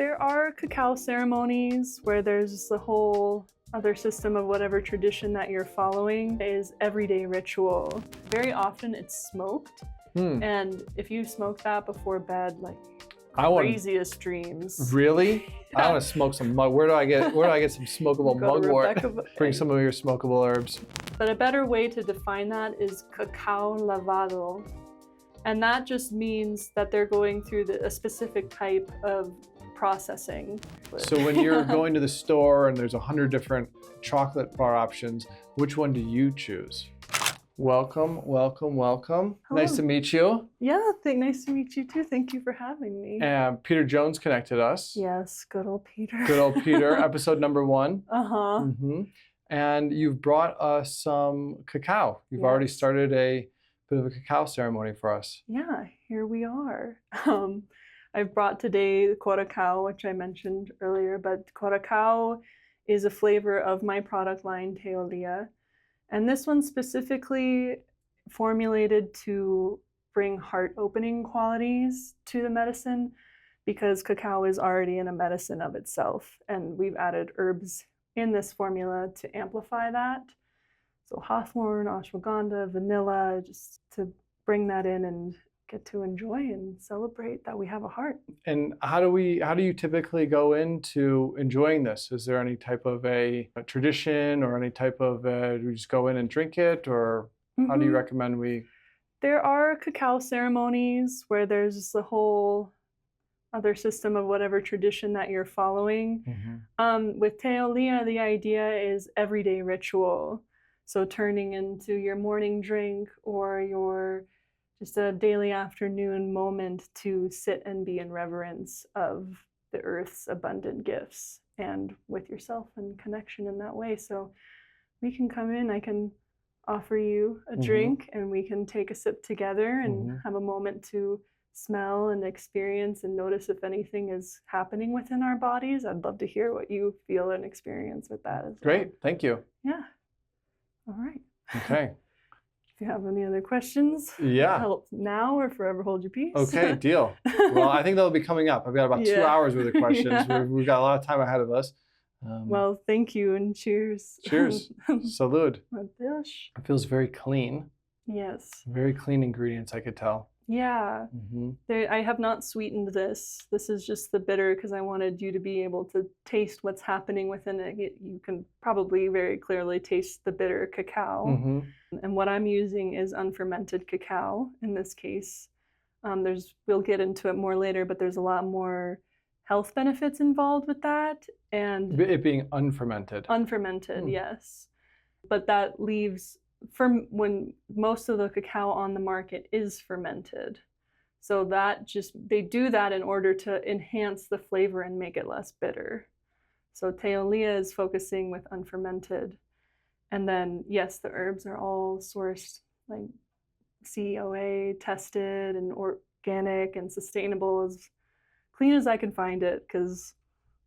There are cacao ceremonies where there's the whole other system of whatever tradition that you're following is everyday ritual. Very often it's smoked. And if you smoke that before bed, like craziest dreams. Really? Yeah. I want to smoke some mug. Where do I get some smokable mugwort? Bring some of your smokable herbs. But a better way to define that is cacao lavado. And that just means that they're going through a specific type of processing. So when you're going to the store and there's 100 different chocolate bar options, which one do you choose? Welcome, welcome, welcome. Hello. Nice to meet you. Yeah, nice to meet you too. Thank you for having me. And Peter Jones connected us. Yes, good old Peter. Good old Peter, episode number 1. Uh-huh. And you've brought us some cacao. You've already started a bit of a cacao ceremony for us. Yeah, here we are. I've brought today the curacao, which I mentioned earlier, but curacao is a flavor of my product line, Teolia. And this one's specifically formulated to bring heart-opening qualities to the medicine because cacao is already in a medicine of itself. And we've added herbs in this formula to amplify that. So hawthorn, ashwagandha, vanilla, just to bring that in and get to enjoy and celebrate that we have a heart. And how do you typically go into enjoying this? Is there any type of a tradition or any type of, do we just go in and drink it, or how do you recommend we? There are cacao ceremonies where there's the whole other system of whatever tradition that you're following. With Teolia, the idea is everyday ritual. So turning into your morning drink or your just a daily afternoon moment to sit and be in reverence of the earth's abundant gifts and with yourself and connection in that way. So we can come in, I can offer you a drink and we can take a sip together and have a moment to smell and experience and notice if anything is happening within our bodies. I'd love to hear what you feel and experience with that as well. Great, thank you. Yeah. All right. Okay. If you have any other questions, help now or forever hold your peace. Okay, deal. Well, I think that'll be coming up. I've got about 2 hours worth of questions. We've got a lot of time ahead of us. Well, thank you and cheers. Cheers. Salud. It feels very clean. Yes. Very clean ingredients, I could tell. Yeah. I have not sweetened this. This is just the bitter because I wanted you to be able to taste what's happening within it. You can probably very clearly taste the bitter cacao. And what I'm using is unfermented cacao in this case. We'll get into it more later, but there's a lot more health benefits involved with that. And it being unfermented. Unfermented, yes. But that leaves when most of the cacao on the market is fermented. So they do that in order to enhance the flavor and make it less bitter. So Teolia is focusing with unfermented. And then, yes, the herbs are all sourced, like COA tested and organic and sustainable, as clean as I can find it, because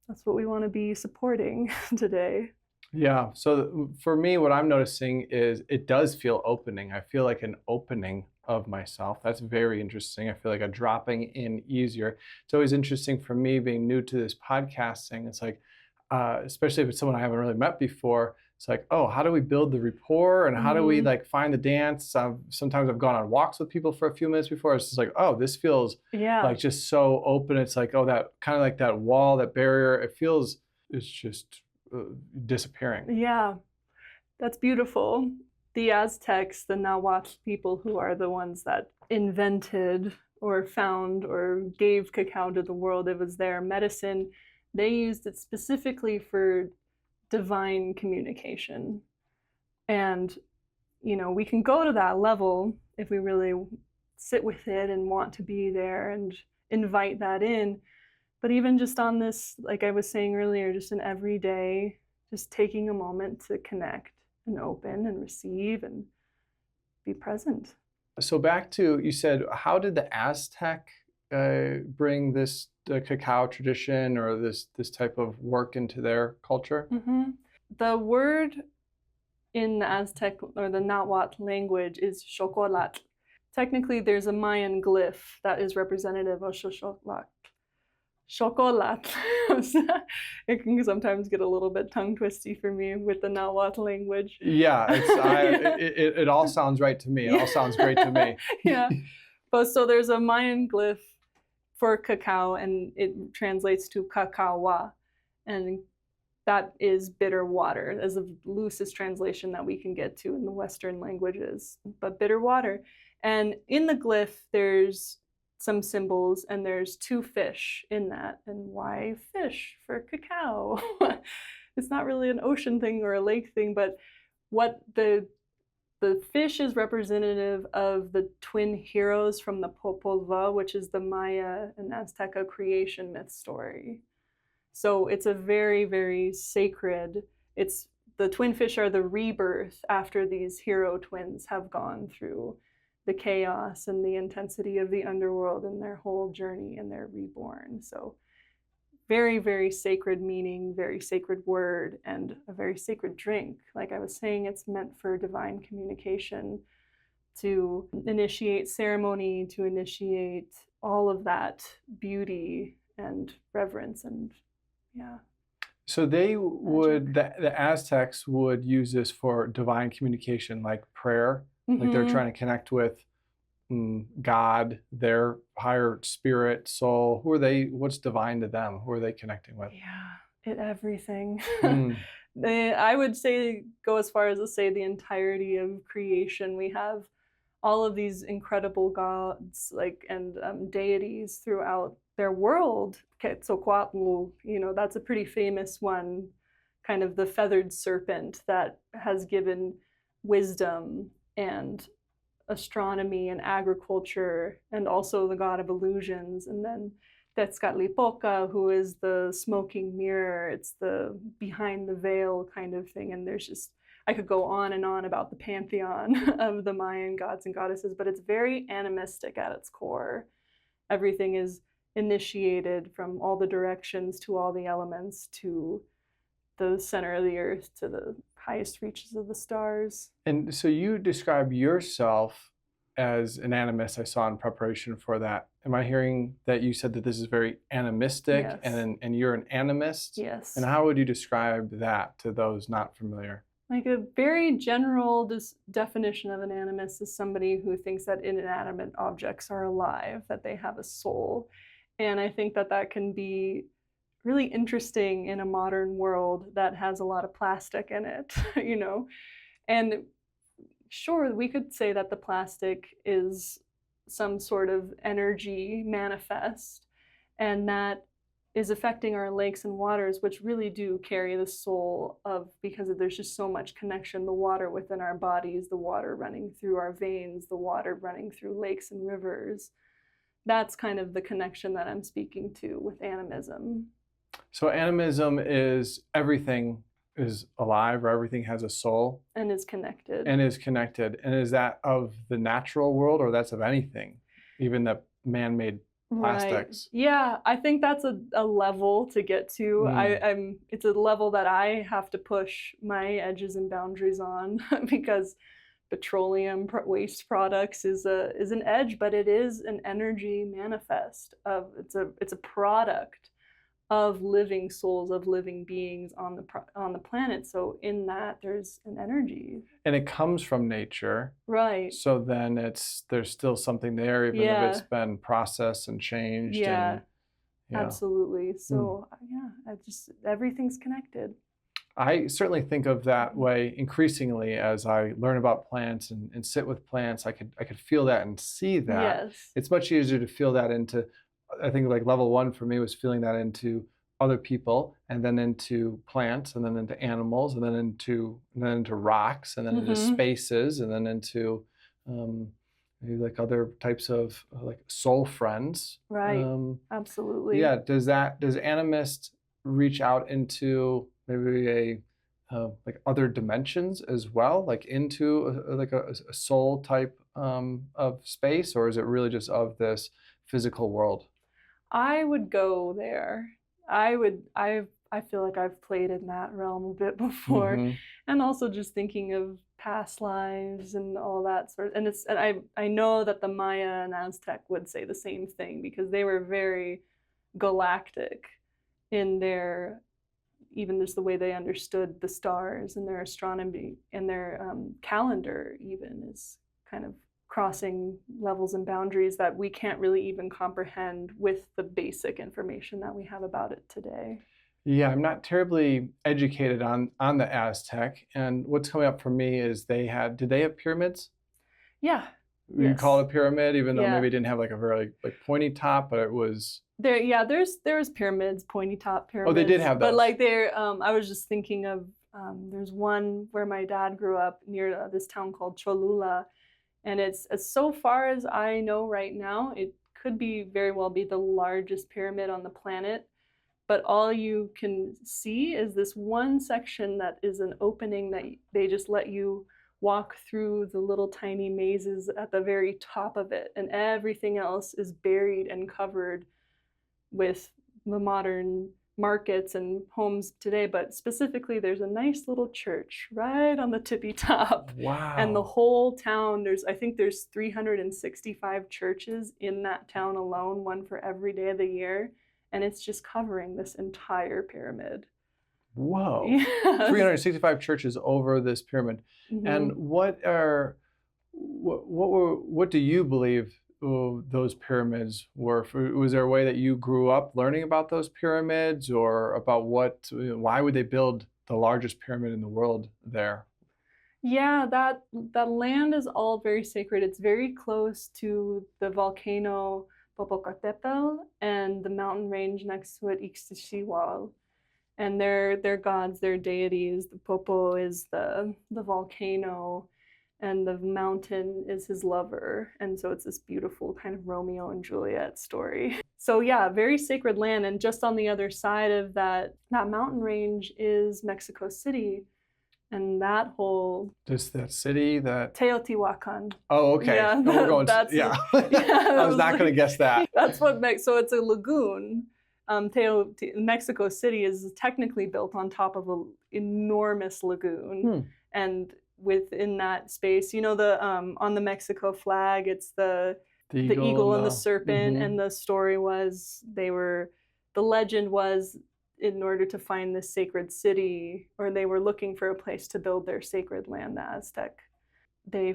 that's what we want to be supporting today. Yeah, so for me, what I'm noticing is it does feel opening. I feel like an opening of myself. That's very interesting. I feel like a dropping in easier. It's always interesting for me being new to this podcasting. It's like, especially if it's someone I haven't really met before, it's like, oh, how do we build the rapport and how do we like find the dance? Sometimes I've gone on walks with people for a few minutes before. It's just like, oh, this feels like just so open. It's like, oh, that kind of like that wall, that barrier, it's just disappearing. Yeah, that's beautiful. The Aztecs, the Nahuatl people who are the ones that invented or found or gave cacao to the world, it was their medicine. They used it specifically for divine communication. And, we can go to that level if we really sit with it and want to be there and invite that in. But even just on this, like I was saying earlier, just an everyday, just taking a moment to connect and open and receive and be present. So back to, you said, how did the Aztec bring this cacao tradition or this type of work into their culture? The word in the Aztec or the Nahuatl language is chocolatl. Technically, there's a Mayan glyph that is representative of chocolatl. chocolate. It can sometimes get a little bit tongue twisty for me with the Nahuatl language. Yeah, it all sounds right to me. It all sounds great to me. Yeah. But so there's a Mayan glyph for cacao, and it translates to cacawa. And that is bitter water, as the loosest translation that we can get to in the Western languages, but bitter water. And in the glyph, there's some symbols, and there's 2 fish in that. And why fish for cacao? It's not really an ocean thing or a lake thing, but what the fish is representative of the twin heroes from the Popol Vuh, which is the Maya and Azteca creation myth story. So it's a very, very sacred, the twin fish are the rebirth after these hero twins have gone through the chaos and the intensity of the underworld and their whole journey, and they're reborn. So very, very sacred meaning, very sacred word, and a very sacred drink. Like I was saying, it's meant for divine communication, to initiate ceremony, to initiate all of that beauty and reverence, and yeah. So they would, the Aztecs would use this for divine communication, like prayer, like they're trying to connect with God, their higher spirit, soul. Who are they? What's divine to them? Who are they connecting with? Yeah, everything. I would say, go as far as to say the entirety of creation. We have all of these incredible gods, like, and deities throughout their world. Quetzalcoatl, that's a pretty famous one, kind of the feathered serpent that has given wisdom and astronomy and agriculture, and also the god of illusions. And then Tezcatlipoca, who is the smoking mirror. It's the behind the veil kind of thing. And there's just, I could go on and on about the pantheon of the Mayan gods and goddesses, but it's very animistic at its core. Everything is initiated from all the directions to all the elements to the center of the earth to the highest reaches of the stars. And so you describe yourself as an animist. I saw in preparation for that. Am I hearing that you said that this is very animistic? Yes. And you're an animist? Yes. And how would you describe that to those not familiar? Like a very general definition of an animist is somebody who thinks that inanimate objects are alive, that they have a soul. And I think that that can be really interesting in a modern world that has a lot of plastic in it, And sure, we could say that the plastic is some sort of energy manifest, and that is affecting our lakes and waters, which really do carry the soul of, because there's just so much connection, the water within our bodies, the water running through our veins, the water running through lakes and rivers. That's kind of the connection that I'm speaking to with animism. So animism is everything is alive, or everything has a soul. And is connected. And is connected. And is that of the natural world, or that's of anything, even the man-made plastics? Right. Yeah, I think that's a level to get to. It's a level that I have to push my edges and boundaries on because petroleum waste products is an edge, but it is an energy manifest of it's a product of living souls, of living beings on the planet. So in that, there's an energy, and it comes from nature, right? So then there's still something there, even if it's been processed and changed. Yeah, absolutely. So everything's connected. I certainly think of that way increasingly as I learn about plants and sit with plants. I could feel that and see that. Yes. It's much easier to feel that into, I think, like level 1 for me was feeling that into other people, and then into plants, and then into animals, and then into rocks, and then into spaces, and then into maybe like other types of like soul friends. Right. Absolutely. Yeah. Does animist reach out into maybe like other dimensions as well, like into a soul type of space, or is it really just of this physical world? I would go there. I feel like I've played in that realm a bit before, and also just thinking of past lives and all that sort of. And I know that the Maya and Aztec would say the same thing, because they were very galactic in their, even just the way they understood the stars and their astronomy and their calendar even is kind of crossing levels and boundaries that we can't really even comprehend with the basic information that we have about it today. Yeah, I'm not terribly educated on the Aztec, and what's coming up for me is did they have pyramids? Yeah. You Yes. call it a pyramid, even though Yeah. maybe it didn't have like a very like pointy top, but it was. There, yeah, there's pyramids, pointy top pyramids. Oh, they did have those. But like I was just thinking of, there's one where my dad grew up near this town called Cholula, and it's, as so far as I know right now, it could be very well be the largest pyramid on the planet. But all you can see is this one section that is an opening that they just let you walk through the little tiny mazes at the very top of it, and everything else is buried and covered with the modern markets and homes today. But specifically, there's a nice little church right on the tippy top. Wow. And the whole town, I think there's 365 churches in that town alone, one for every day of the year. And it's just covering this entire pyramid. Whoa. Yes. 365 churches over this pyramid. Mm-hmm. And what do you believe those pyramids were? Was there a way that you grew up learning about those pyramids, or about why would they build the largest pyramid in the world there? Yeah, that land is all very sacred. It's very close to the volcano Popocatépetl and the mountain range next to it, Ixtaccíhuatl. And they're gods, they're deities. The Popo is the volcano, and the mountain is his lover. And so it's this beautiful kind of Romeo and Juliet story. So yeah, very sacred land. And just on the other side of that mountain range is Mexico City. And that whole... Just that city, that... Teotihuacan. Oh, okay. Yeah, no, we're going... yeah. I was not going to guess that. That's what so it's a lagoon. Mexico City is technically built on top of an enormous lagoon. And within that space, you know, on the Mexico flag, it's the eagle and the serpent. And the story was the legend was, in order to find this sacred city, or they were looking for a place to build their sacred land, the Aztec, they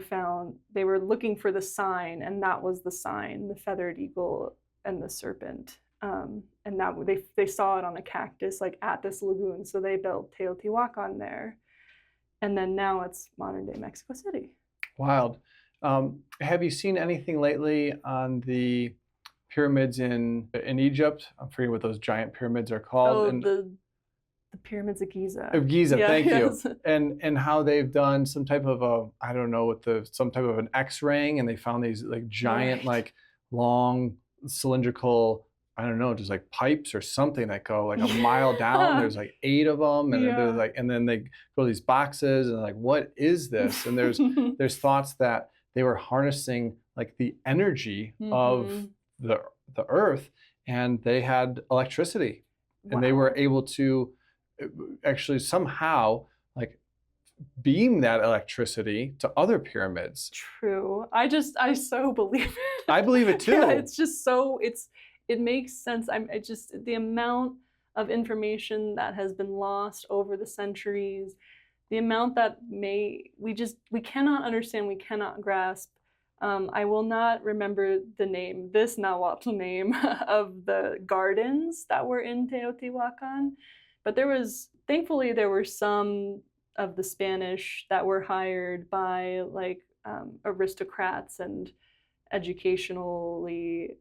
were looking for the sign, and that was the sign, the feathered eagle and the serpent. And that they saw it on a cactus, like at this lagoon, so they built Teotihuacan there. And then now it's modern day Mexico City. Wild. Have you seen anything lately on the pyramids in Egypt? I'm forgetting what those giant pyramids are called. Oh, the pyramids of Giza. Of Giza, yeah, thank yes. you. And how they've done some type of some type of an X-raying, and they found these like giant, like long cylindrical, I don't know, just like pipes or something that go like a mile down. There's like 8 of them, and there's like, and then they go to these boxes, and like, what is this? And there's thoughts that they were harnessing like the energy of the earth, and they had electricity. Wow. And they were able to actually somehow like beam that electricity to other pyramids. True. I so believe it. I believe it too. Yeah, it's just so, it makes sense. The amount of information that has been lost over the centuries, the amount that we cannot understand, we cannot grasp. I will not remember this Nahuatl name of the gardens that were in Teotihuacan, but thankfully there were some of the Spanish that were hired by like aristocrats and educationally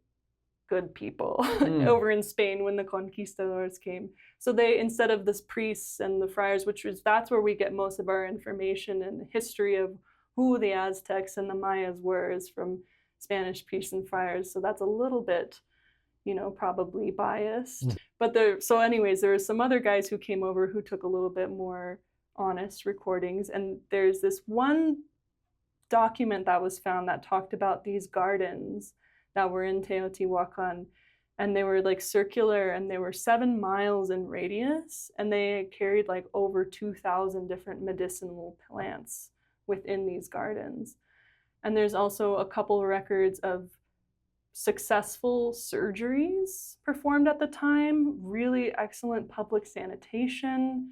good people over in Spain when the conquistadors came. So they, instead of the priests and the friars, that's where we get most of our information and history of who the Aztecs and the Mayas were, is from Spanish priests and friars. So that's a little bit, probably biased. But so anyways, there were some other guys who came over who took a little bit more honest recordings. And there's this one document that was found that talked about these gardens that were in Teotihuacan, and they were like circular, and they were 7 miles in radius, and they carried like over 2,000 different medicinal plants within these gardens. And there's also a couple records of successful surgeries performed at the time, really excellent public sanitation,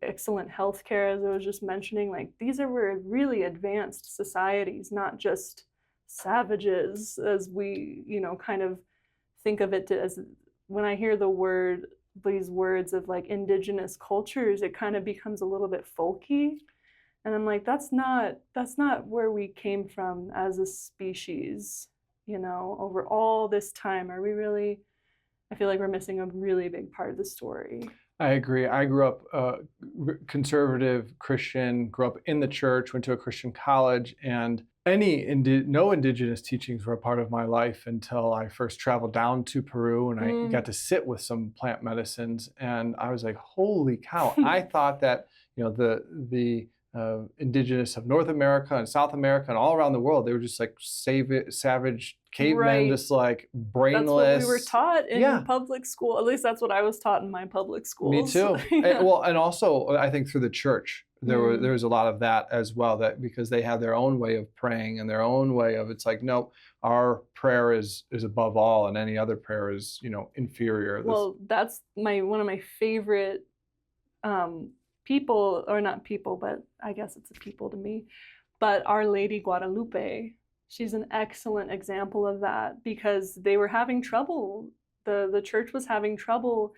excellent healthcare, as I was just mentioning. Like, these were really advanced societies, not just savages, as we, kind of think of it as. When I hear these words of like indigenous cultures, it kind of becomes a little bit folky. And I'm like, that's not where we came from as a species, over all this time. Are we really? I feel like we're missing a really big part of the story. I agree. I grew up conservative Christian, grew up in the church, went to a Christian college, and no indigenous teachings were a part of my life until I first traveled down to Peru, and I got to sit with some plant medicines, and I was like, holy cow. I thought that the indigenous of North America and South America and all around the world, they were just like savage cavemen, just like brainless. That's what we were taught in public school. At least that's what I was taught in my public schools. Me too. And also I think through the church there was a lot of that as well, that because they have their own way of praying and their own way of, it's like, no, our prayer is above all, and any other prayer is inferior. Well, that's one of my favorite people, or not people, but I guess it's a people to me, but Our Lady Guadalupe. She's an excellent example of that, because they were having trouble. The church was having trouble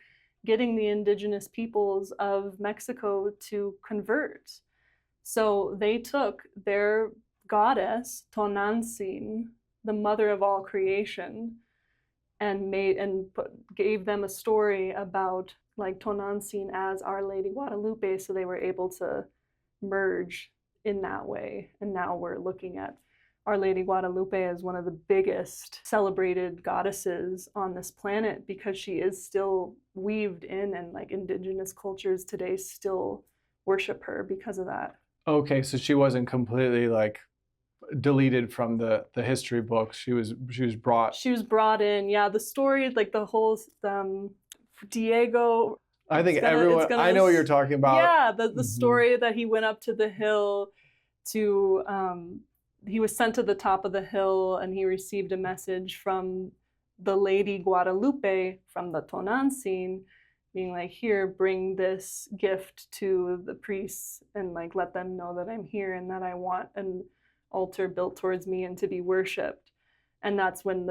getting the indigenous peoples of Mexico to convert. So they took their goddess, Tonantzin, the mother of all creation, and gave them a story about like Tonantzin as Our Lady Guadalupe, so they were able to merge in that way. And now we're looking at Our Lady Guadalupe as one of the biggest celebrated goddesses on this planet, because she is still weaved in, and like indigenous cultures today still worship her because of that. Okay, so she wasn't completely like deleted from the history books. She was brought in. Yeah, the story, like the whole Diego. I think I know what you're talking about. Yeah, the story that he went up to the hill to he was sent to the top of the hill, and he received a message from the Lady Guadalupe, from the Tonantzin, being like, here, bring this gift to the priests, and like let them know that I'm here and that I want an altar built towards me and to be worshipped. And that's when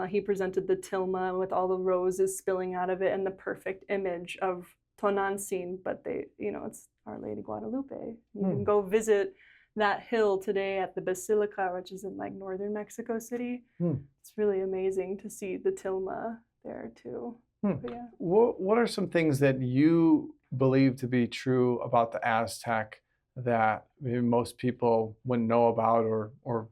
he presented the tilma with all the roses spilling out of it, and the perfect image of Tonantzin, but it's Our Lady Guadalupe. You can go visit that hill today at the Basilica, which is in like northern Mexico City. It's really amazing to see the tilma there too. Yeah. What are some things that you believe to be true about the Aztec that maybe most people wouldn't know about or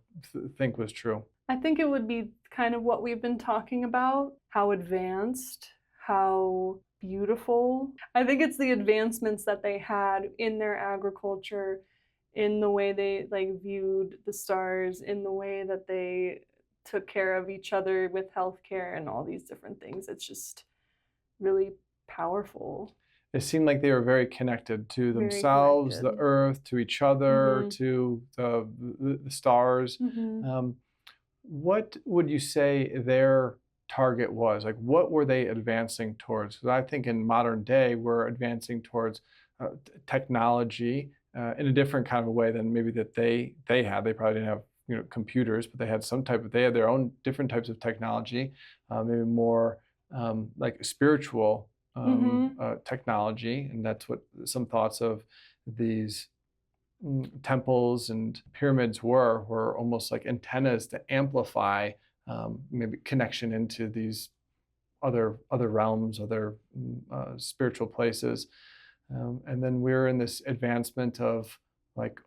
think was true? I think it would be kind of what we've been talking about, how advanced, how beautiful. I think it's the advancements that they had in their agriculture, in the way they like viewed the stars, in the way that they took care of each other with healthcare and all these different things. It's just really powerful. It seemed like they were very connected to themselves, the earth, to each other, to the stars. What would you say their target was? Like, what were they advancing towards? Because I think in modern day, we're advancing towards technology in a different kind of a way than maybe that they had. They probably didn't have computers, but they had they had their own different types of technology, maybe more like spiritual technology. And that's what some thoughts of these temples and pyramids were almost like antennas to amplify maybe connection into these other realms, other spiritual places. And then we're in this advancement of like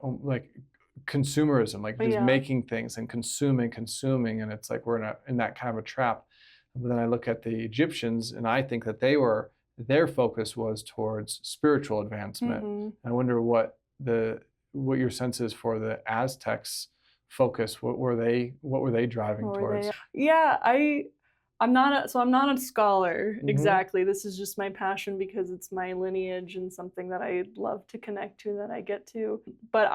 consumerism, like just making things and consuming, and it's like we're in that kind of a trap. But then I look at the Egyptians, and I think that their focus was towards spiritual advancement. I wonder what your sense is for the Aztecs' focus. What were they driving towards? Yeah, I'm not a scholar exactly. This is just my passion because it's my lineage and something that I love to connect to, that I get to. But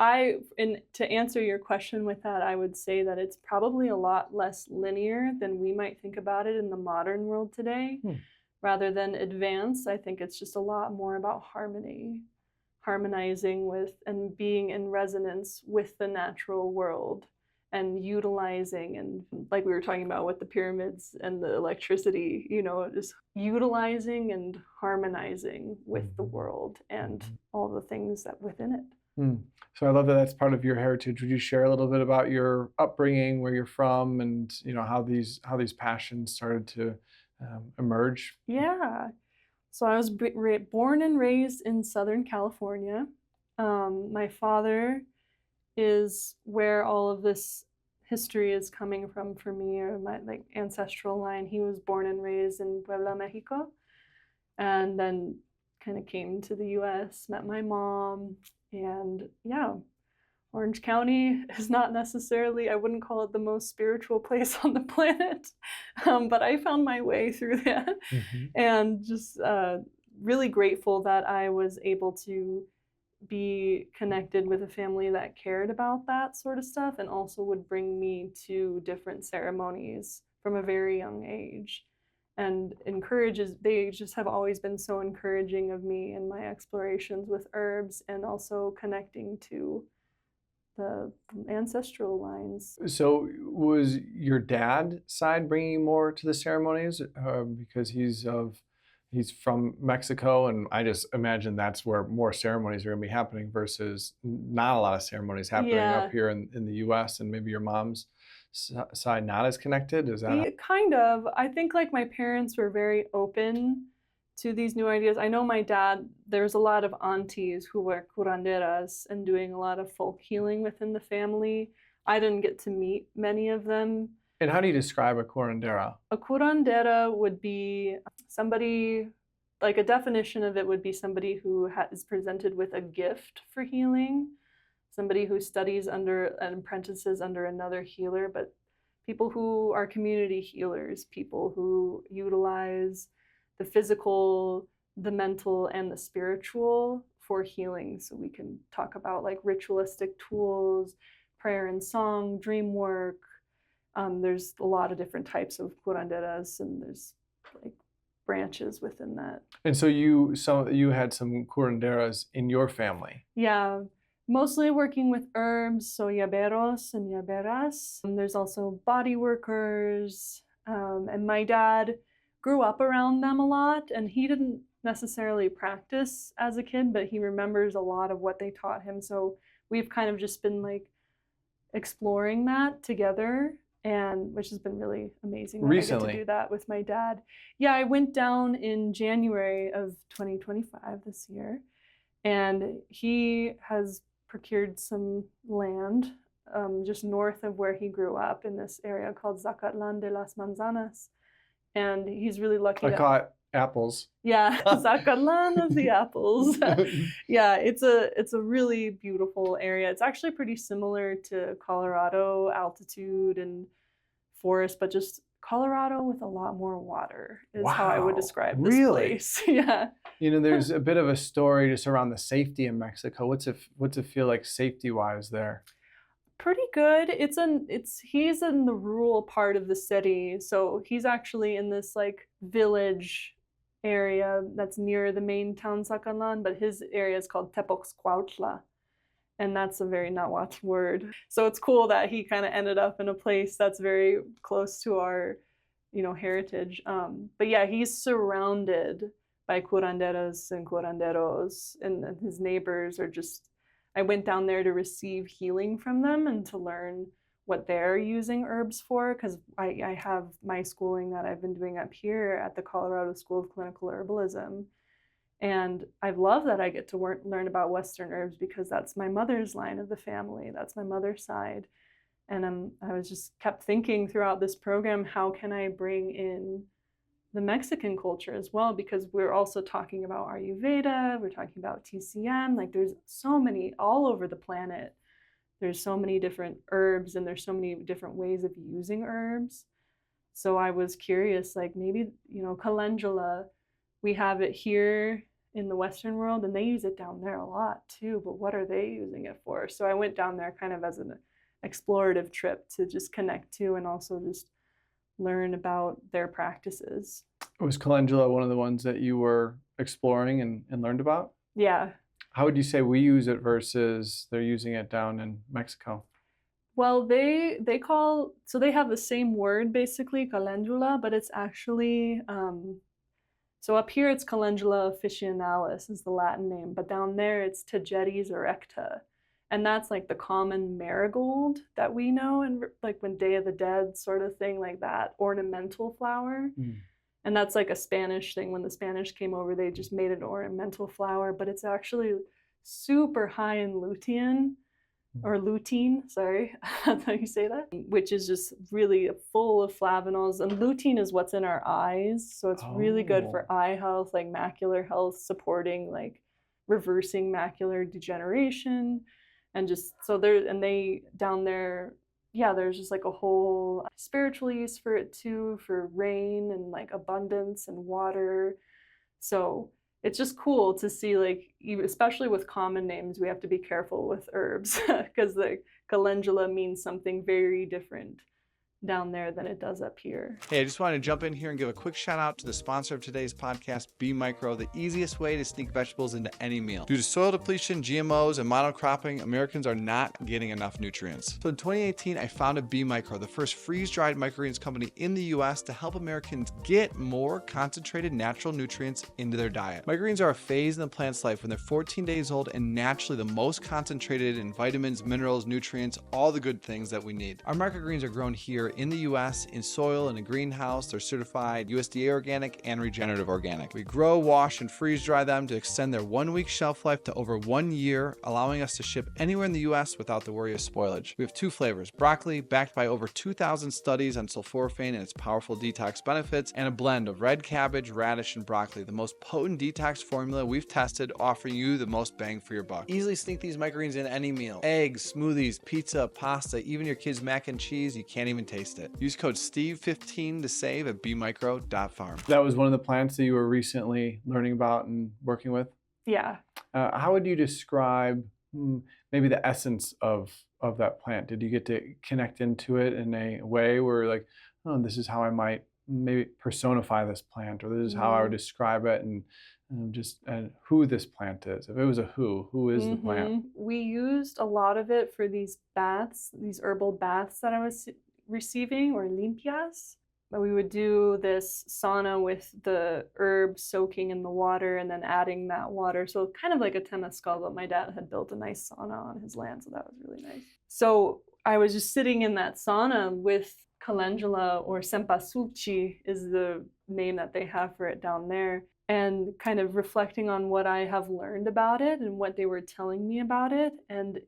to answer your question with that, I would say that it's probably a lot less linear than we might think about it in the modern world today. Rather than advance, I think it's just a lot more about harmony, harmonizing with and being in resonance with the natural world, and utilizing, and like we were talking about with the pyramids and the electricity, just utilizing and harmonizing with the world and all the things that within it. So I love that that's part of your heritage. Would you share a little bit about your upbringing, where you're from, and how these passions started to emerge? Yeah. So I was born and raised in Southern California. My father is where all of this history is coming from for me, or my ancestral line. He was born and raised in Puebla, Mexico, and then kind of came to the US, met my mom, and yeah, Orange County is not necessarily, I wouldn't call it the most spiritual place on the planet, but I found my way through that, and just really grateful that I was able to be connected with a family that cared about that sort of stuff, and also would bring me to different ceremonies from a very young age, and they just have always been so encouraging of me in my explorations with herbs, and also connecting to the ancestral lines. So was your dad side bringing you more to the ceremonies because he's from Mexico, and I just imagine that's where more ceremonies are going to be happening versus not a lot of ceremonies happening up here in the US, and maybe your mom's side not as connected? Is that kind of? I think my parents were very open to these new ideas. I know my dad, there's a lot of aunties who were curanderas and doing a lot of folk healing within the family. I didn't get to meet many of them. And how do you describe a curandera? A curandera would be somebody, a definition of it would be somebody who is presented with a gift for healing, somebody who studies under and apprentices under another healer, but people who are community healers, people who utilize the physical, the mental, and the spiritual for healing. So we can talk about ritualistic tools, prayer and song, dream work. There's a lot of different types of curanderas, and there's branches within that. And so you had some curanderas in your family? Yeah, mostly working with herbs, so llaveros and llaveras. There's also body workers, and my dad grew up around them a lot, and he didn't necessarily practice as a kid, but he remembers a lot of what they taught him. So we've kind of just been exploring that together, and which has been really amazing. Recently, I get to do that with my dad. Yeah, I went down in January of 2025 this year, and he has procured some land just north of where he grew up in this area called Zacatlan de las Manzanas. And he's really lucky. I caught apples. Yeah, Zacatlan of the apples. Yeah, it's a really beautiful area. It's actually pretty similar to Colorado altitude and forest, but just Colorado with a lot more water is how I would describe this place. Yeah. There's a bit of a story just around the safety in Mexico. What's it feel like safety-wise there? Pretty good. He's in the rural part of the city, so he's actually in this village area that's near the main town Zacatlan, but his area is called Tepoxcuautla, and that's a very Nahuatl word. So it's cool that he kind of ended up in a place that's very close to our, heritage. But yeah, he's surrounded by curanderas and curanderos, and his neighbors are just. I went down there to receive healing from them and to learn what they're using herbs for, because I have my schooling that I've been doing up here at the Colorado School of Clinical Herbalism. And I love that I get to learn about Western herbs, because that's my mother's line of the family. That's my mother's side. And I was just kept thinking throughout this program, how can I bring in the Mexican culture as well, because we're also talking about Ayurveda, we're talking about TCM, there's so many all over the planet. There's so many different herbs, and there's so many different ways of using herbs. So I was curious, like maybe, calendula, we have it here in the Western world and they use it down there a lot too, but what are they using it for? So I went down there kind of as an explorative trip to just connect to and also just learn about their practices. Was calendula one of the ones that you were exploring and learned about? Yeah. How would you say we use it versus they're using it down in Mexico? Well, they have the same word basically, calendula, but it's actually so up here it's Calendula officinalis is the Latin name, but down there it's Tagetes erecta. And that's like the common marigold that we know, and like when Day of the Dead sort of thing, like that ornamental flower. And that's like a Spanish thing. When the Spanish came over, they just made an ornamental flower, but it's actually super high in lutein, or lutein, sorry, that's how you say that, which is just really full of flavonols. And lutein is what's in our eyes, so it's really good for eye health, like macular health, supporting like reversing macular degeneration. And just so they down there, yeah, there's just like a whole spiritual use for it too, for rain and like abundance and water. So it's just cool to see, like, especially with common names, we have to be careful with herbs because the calendula means something very different down there than it does up here. Hey, I just wanted to jump in here and give a quick shout out to the sponsor of today's podcast, B Micro, the easiest way to sneak vegetables into any meal. Due to soil depletion, GMOs, and monocropping, Americans are not getting enough nutrients. So in 2018, I founded B Micro, the first freeze-dried microgreens company in the US to help Americans get more concentrated natural nutrients into their diet. Microgreens are a phase in the plant's life when they're 14 days old and naturally the most concentrated in vitamins, minerals, nutrients, all the good things that we need. Our microgreens are grown here in the US in soil in a greenhouse. They're certified USDA organic and regenerative organic. We grow, wash, and freeze dry them to extend their 1-week shelf life to over 1 year, allowing us to ship anywhere in the US without the worry of spoilage. We have 2 flavors, broccoli, backed by over 2,000 studies on sulforaphane and its powerful detox benefits, and a blend of red cabbage, radish, and broccoli, the most potent detox formula we've tested, offering you the most bang for your buck. Easily sneak these microgreens in any meal. Eggs, smoothies, pizza, pasta, even your kids' mac and cheese, you can't even taste it. Use code STEVE15 to save at bmicro.farm. That was one of the plants that you were recently learning about and working with? Yeah. How would you describe maybe the essence of that plant? Did you get to connect into it in a way where like, oh, this is how I might maybe personify this plant, or this is how I would describe it, and who this plant is? If it was a who is the plant? We used a lot of it for these baths, these herbal baths that I was receiving, or limpias. But we would do this sauna with the herb soaking in the water and then adding that water. So kind of like a temazcal, but my dad had built a nice sauna on his land, so that was really nice. So I was just sitting in that sauna with calendula, or cempasúchil is the name that they have for it down there, and kind of reflecting on what I have learned about it and what they were telling me about it. And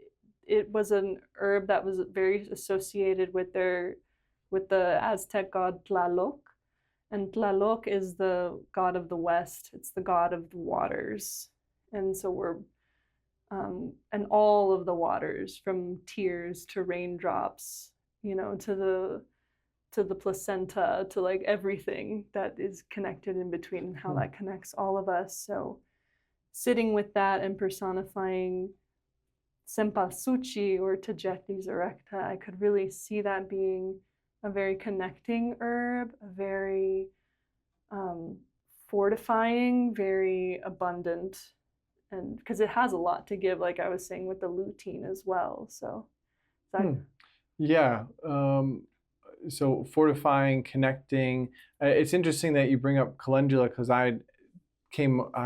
it was an herb that was very associated with the Aztec god Tlaloc. And Tlaloc is the god of the West. It's the god of the waters. And so we're, and all of the waters, from tears to raindrops, to the placenta, to like everything that is connected in between, and how that connects all of us. So sitting with that and personifying cempasúchil or Tagetes erecta, I could really see that being a very connecting herb, a very fortifying, very abundant, and because it has a lot to give, like I was saying with the lutein as well. So yeah. So fortifying, connecting. It's interesting that you bring up calendula, because I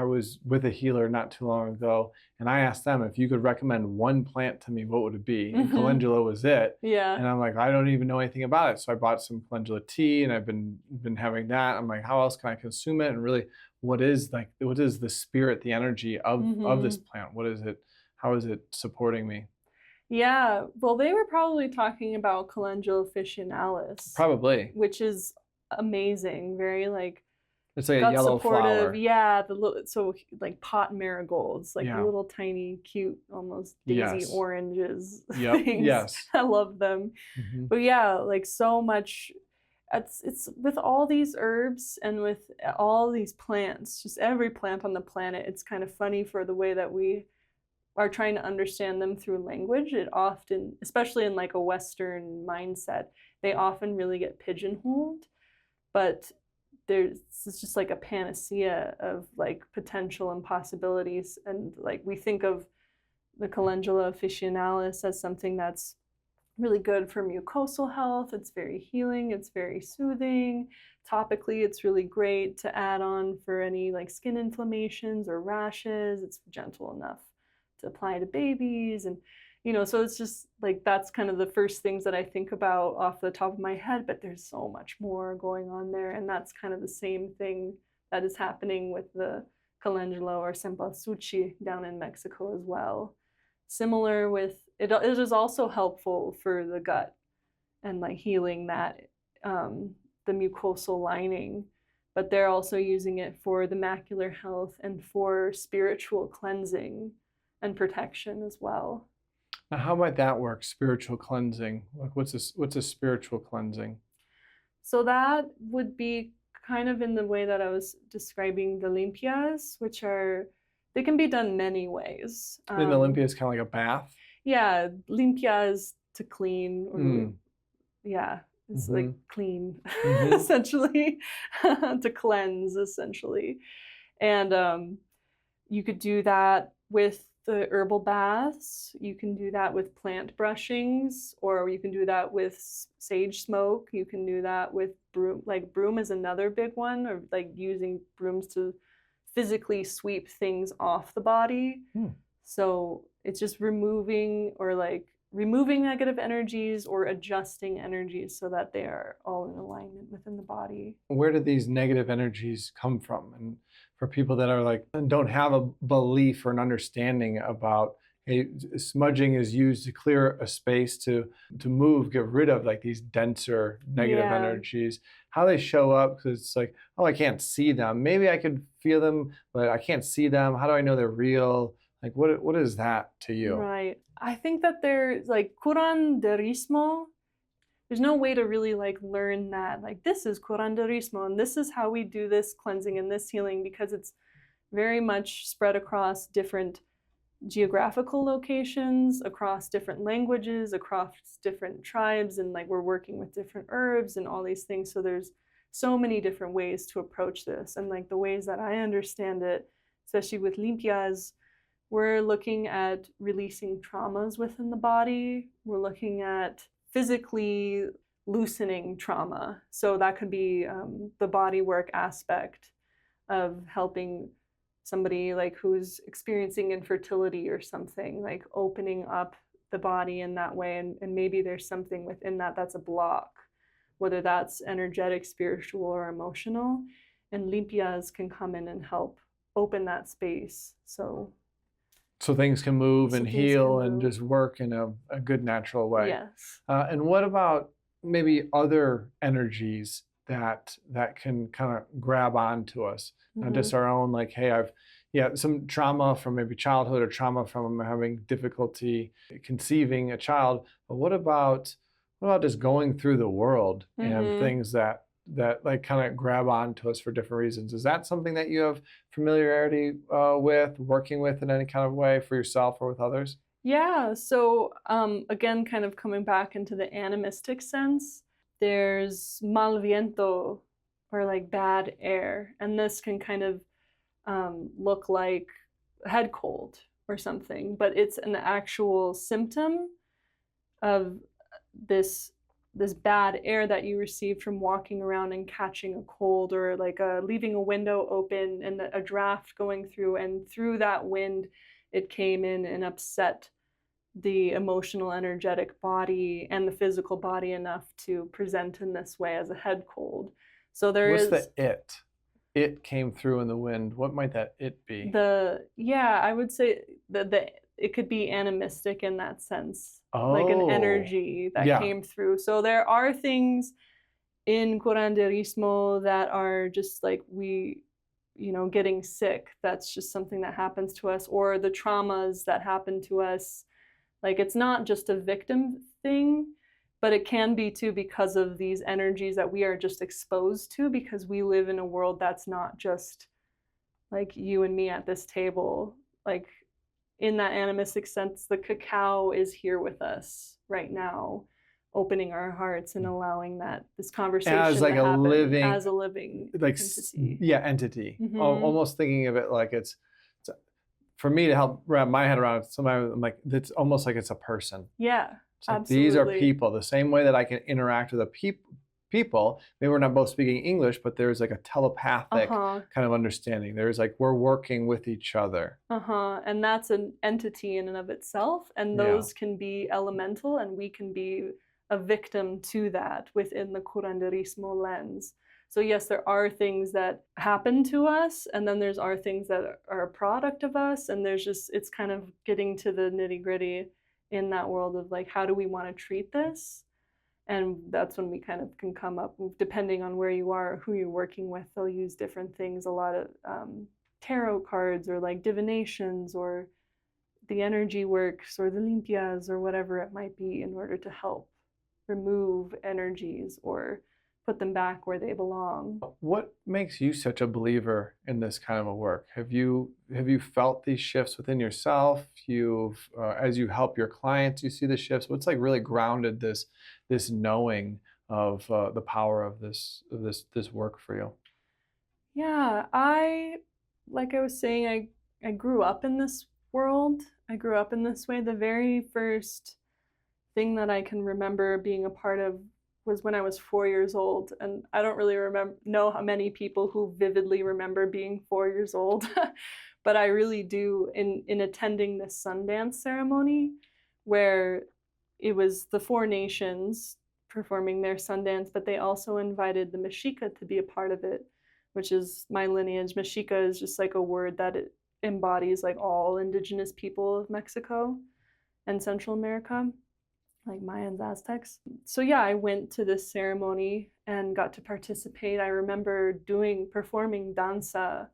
was with a healer not too long ago, and I asked them, if you could recommend one plant to me, what would it be? And calendula was it. Yeah. And I'm like, I don't even know anything about it. So I bought some calendula tea, and I've been having that. I'm like, how else can I consume it? And really, what is the spirit, the energy of this plant? What is it? How is it supporting me? Yeah. Well, they were probably talking about Calendula officinalis. Probably. Which is amazing. Very like, it's like a yellow flower. Yeah, so like pot marigolds, like the little tiny, cute, almost daisy oranges. Yep. Things. Yes. I love them. But yeah, like so much. it's with all these herbs and with all these plants, just every plant on the planet, it's kind of funny for the way that we are trying to understand them through language. It often, especially in like a Western mindset, they often really get pigeonholed, but it's just like a panacea of like potential and possibilities. And like we think of the calendula officinalis as something that's really good for mucosal health. It's very healing, it's very soothing. Topically, it's really great to add on for any like skin inflammations or rashes. It's gentle enough to apply to babies. And so it's just like that's kind of the first things that I think about off the top of my head, but there's so much more going on there. And that's kind of the same thing that is happening with the calendula or cempasúchil down in Mexico as well. Similar with it is also helpful for the gut and like healing that the mucosal lining, but they're also using it for the macular health and for spiritual cleansing and protection as well. Now, how might that work? Spiritual cleansing. Like, what's a spiritual cleansing? So that would be kind of in the way that I was describing the limpias, which they can be done many ways. The limpia is kind of like a bath. Yeah, limpia is to clean. Or, yeah, it's like clean, essentially, to cleanse, essentially. And you could do that with the herbal baths. You can do that with plant brushings, or you can do that with sage smoke. You can do that with broom. Like broom is another big one, or like using brooms to physically sweep things off the body. So it's just removing negative energies or adjusting energies so that they are all in alignment within the body. Where do these negative energies come from? And for people that are like, don't have a belief or an understanding about, hey, smudging is used to clear a space to get rid of like these denser negative energies, how they show up, because it's like, oh, I can't see them. Maybe I could feel them, but I can't see them. How do I know they're real? Like, what is that to you? Right. I think that there's like curanderismo. There's no way to really like learn that. Like, this is curanderismo, and this is how we do this cleansing and this healing, because it's very much spread across different geographical locations, across different languages, across different tribes, and like we're working with different herbs and all these things. So there's so many different ways to approach this. And like the ways that I understand it, especially with limpias, we're looking at releasing traumas within the body. We're looking at physically loosening trauma. So that could be the body work aspect of helping somebody like who's experiencing infertility or something, like opening up the body in that way. And maybe there's something within that that's a block, whether that's energetic, spiritual, or emotional. And limpias can come in and help open that space. So things can move and heal and just work in a good natural way. Yes. And what about maybe other energies that can kind of grab onto us? Not just our own, like, hey, I've some trauma from maybe childhood or trauma from having difficulty conceiving a child. But what about just going through the world and things that like kind of grab onto us for different reasons? Is that something that you have familiarity with, working with in any kind of way for yourself or with others? Yeah, so again, kind of coming back into the animistic sense, there's mal viento, or like bad air, and this can kind of look like a head cold or something, but it's an actual symptom of this bad air that you received from walking around and catching a cold, or like leaving a window open and a draft going through, and through that wind it came in and upset the emotional, energetic body and the physical body enough to present in this way as a head cold. So What's the it? It came through in the wind. What might that it be? I would say it could be animistic in that sense. Like an energy that came through. So there are things in curanderismo that are just like getting sick. That's just something that happens to us, or the traumas that happen to us. Like, it's not just a victim thing, but it can be too because of these energies that we are just exposed to, because we live in a world that's not just like you and me at this table. Like in that animistic sense, the cacao is here with us right now, opening our hearts and allowing that this conversation as like to a happen living, as a living like entity. entity. Mhm. Almost thinking of it like it's for me to help wrap my head around it. Sometimes I'm like, it's almost like it's a person. Yeah, It's like, absolutely. these are people. The same way that I can interact with people. Maybe we're not both speaking English, but there's like a telepathic kind of understanding. There's like, we're working with each other. And that's an entity in and of itself. And those can be elemental, and we can be a victim to that within the curanderismo lens. So yes, there are things that happen to us, and then there's are things that are a product of us, and there's just, it's kind of getting to the nitty-gritty in that world of like, how do we want to treat this? And that's when we kind of can come up, depending on where you are, who you're working with, they'll use different things, a lot of tarot cards or like divinations or the energy works or the limpias or whatever it might be, in order to help remove energies or put them back where they belong. What makes you such a believer in this kind of a work? Have you felt these shifts within yourself? You've as you help your clients, you see the shifts. What's like really grounded this knowing of the power of this work for you? Yeah, like I was saying, I grew up in this world. I grew up in this way. The very first thing that I can remember being a part of was when I was 4 years old. And I don't really know how many people who vividly remember being 4 years old, but I really do, in attending this Sundance ceremony, where it was the 4 nations performing their Sundance, but they also invited the Mexica to be a part of it, which is my lineage. Mexica is just like a word that it embodies like all indigenous people of Mexico and Central America, like Mayans, Aztecs. So yeah, I went to this ceremony and got to participate. I remember performing danza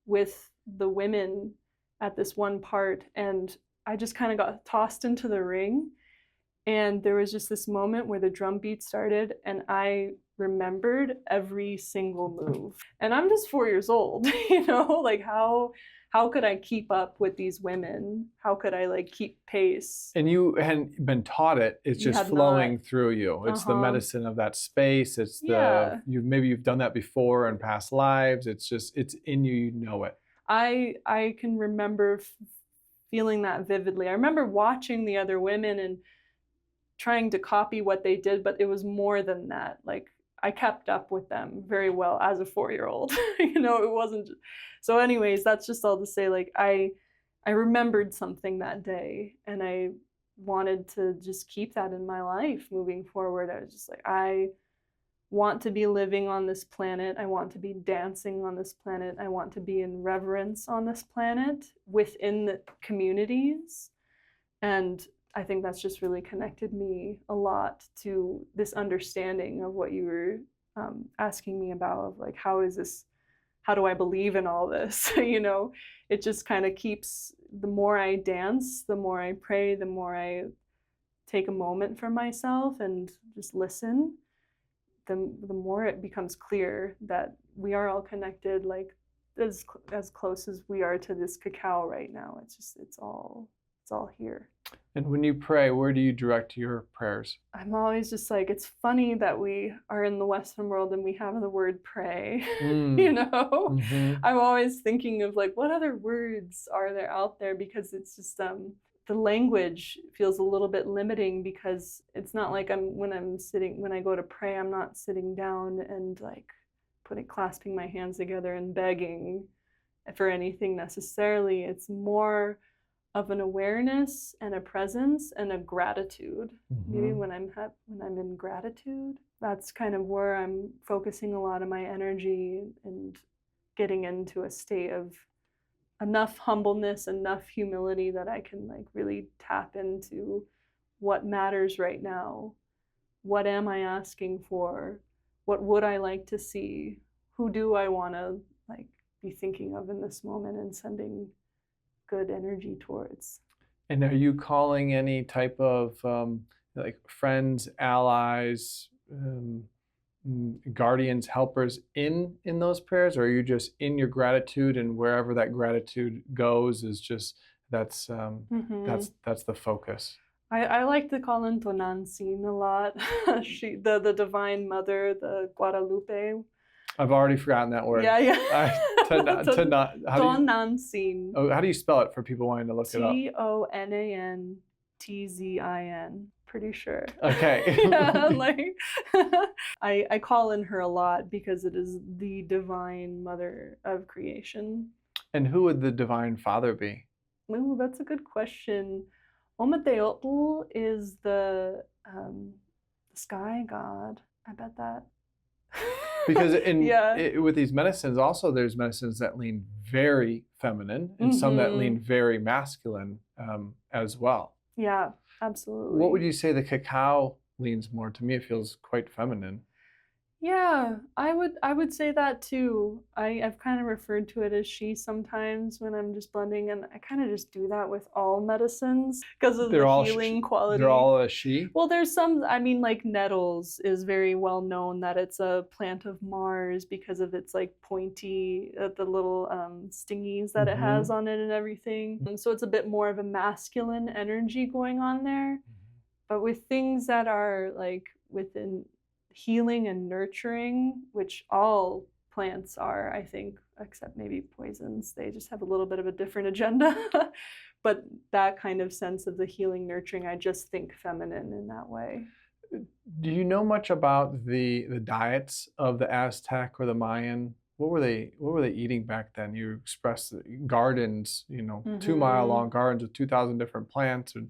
with the women at this one part, and I just kind of got tossed into the ring. And there was just this moment where the drum beat started, and I remembered every single move. And I'm just 4 years old, like how could I keep up with these women? How could I like keep pace? And you hadn't been taught it. It's just flowing through you. It's the medicine of that space. It's maybe you've done that before in past lives. It's in you, you know it. I can remember feeling that vividly. I remember watching the other women and trying to copy what they did, but it was more than that. Like, I kept up with them very well as a 4-year-old. It wasn't. So anyways, that's just all to say, like, I remembered something that day, and I wanted to just keep that in my life moving forward. I was just like, I want to be living on this planet. I want to be dancing on this planet. I want to be in reverence on this planet within the communities. And I think that's just really connected me a lot to this understanding of what you were asking me about, of like, how do I believe in all this? It just kind of keeps, the more I dance, the more I pray, the more I take a moment for myself and just listen, the more it becomes clear that we are all connected, like as close as we are to this cacao right now. It's all here. And when you pray, where do you direct your prayers? I'm always just like, it's funny that we are in the Western world and we have the word pray, Mm-hmm. I'm always thinking of like, what other words are there out there? Because it's just, the language feels a little bit limiting, because it's not like when I go to pray, I'm not sitting down and like clasping my hands together and begging for anything necessarily. It's more of an awareness and a presence and a gratitude. Mm-hmm. Maybe when I'm in gratitude, that's kind of where I'm focusing a lot of my energy and getting into a state of enough humbleness, enough humility that I can like really tap into what matters right now. What am I asking for? What would I like to see? Who do I want to like be thinking of in this moment and sending good energy towards? And are you calling any type of like friends, allies, guardians, helpers in those prayers, or are you just in your gratitude, and wherever that gratitude goes is just that's the focus? I like to call in Tonantzin a lot. She, the Divine Mother, the Guadalupe. I've already forgotten that word. Yeah, yeah. Tonantzin. Tonantzin. How do you spell it for people wanting to look it up? Tonantzin. Pretty sure. Okay. Yeah, like I call in her a lot because it is the Divine Mother of creation. And who would the Divine Father be? Ooh, that's a good question. Ometeotl is the sky god. I bet that. Because with these medicines, also there's medicines that lean very feminine and some that lean very masculine as well. Yeah, absolutely. What would you say the cacao leans more? To me, it feels quite feminine. Yeah, I would say that too. I've kind of referred to it as she sometimes when I'm just blending, and I kind of just do that with all medicines because of the healing quality. They're all a she? Well, there's some, I mean, like nettles is very well known that it's a plant of Mars because of its like pointy, the little stingies that it has on it and everything. And so it's a bit more of a masculine energy going on there. But with things that are like within healing and nurturing, which all plants are, I think, except maybe poisons. They just have a little bit of a different agenda. But that kind of sense of the healing, nurturing, I just think feminine in that way. Do you know much about the diets of the Aztec or the Mayan? What were they eating back then? You expressed gardens, 2-mile long gardens with 2,000 different plants. And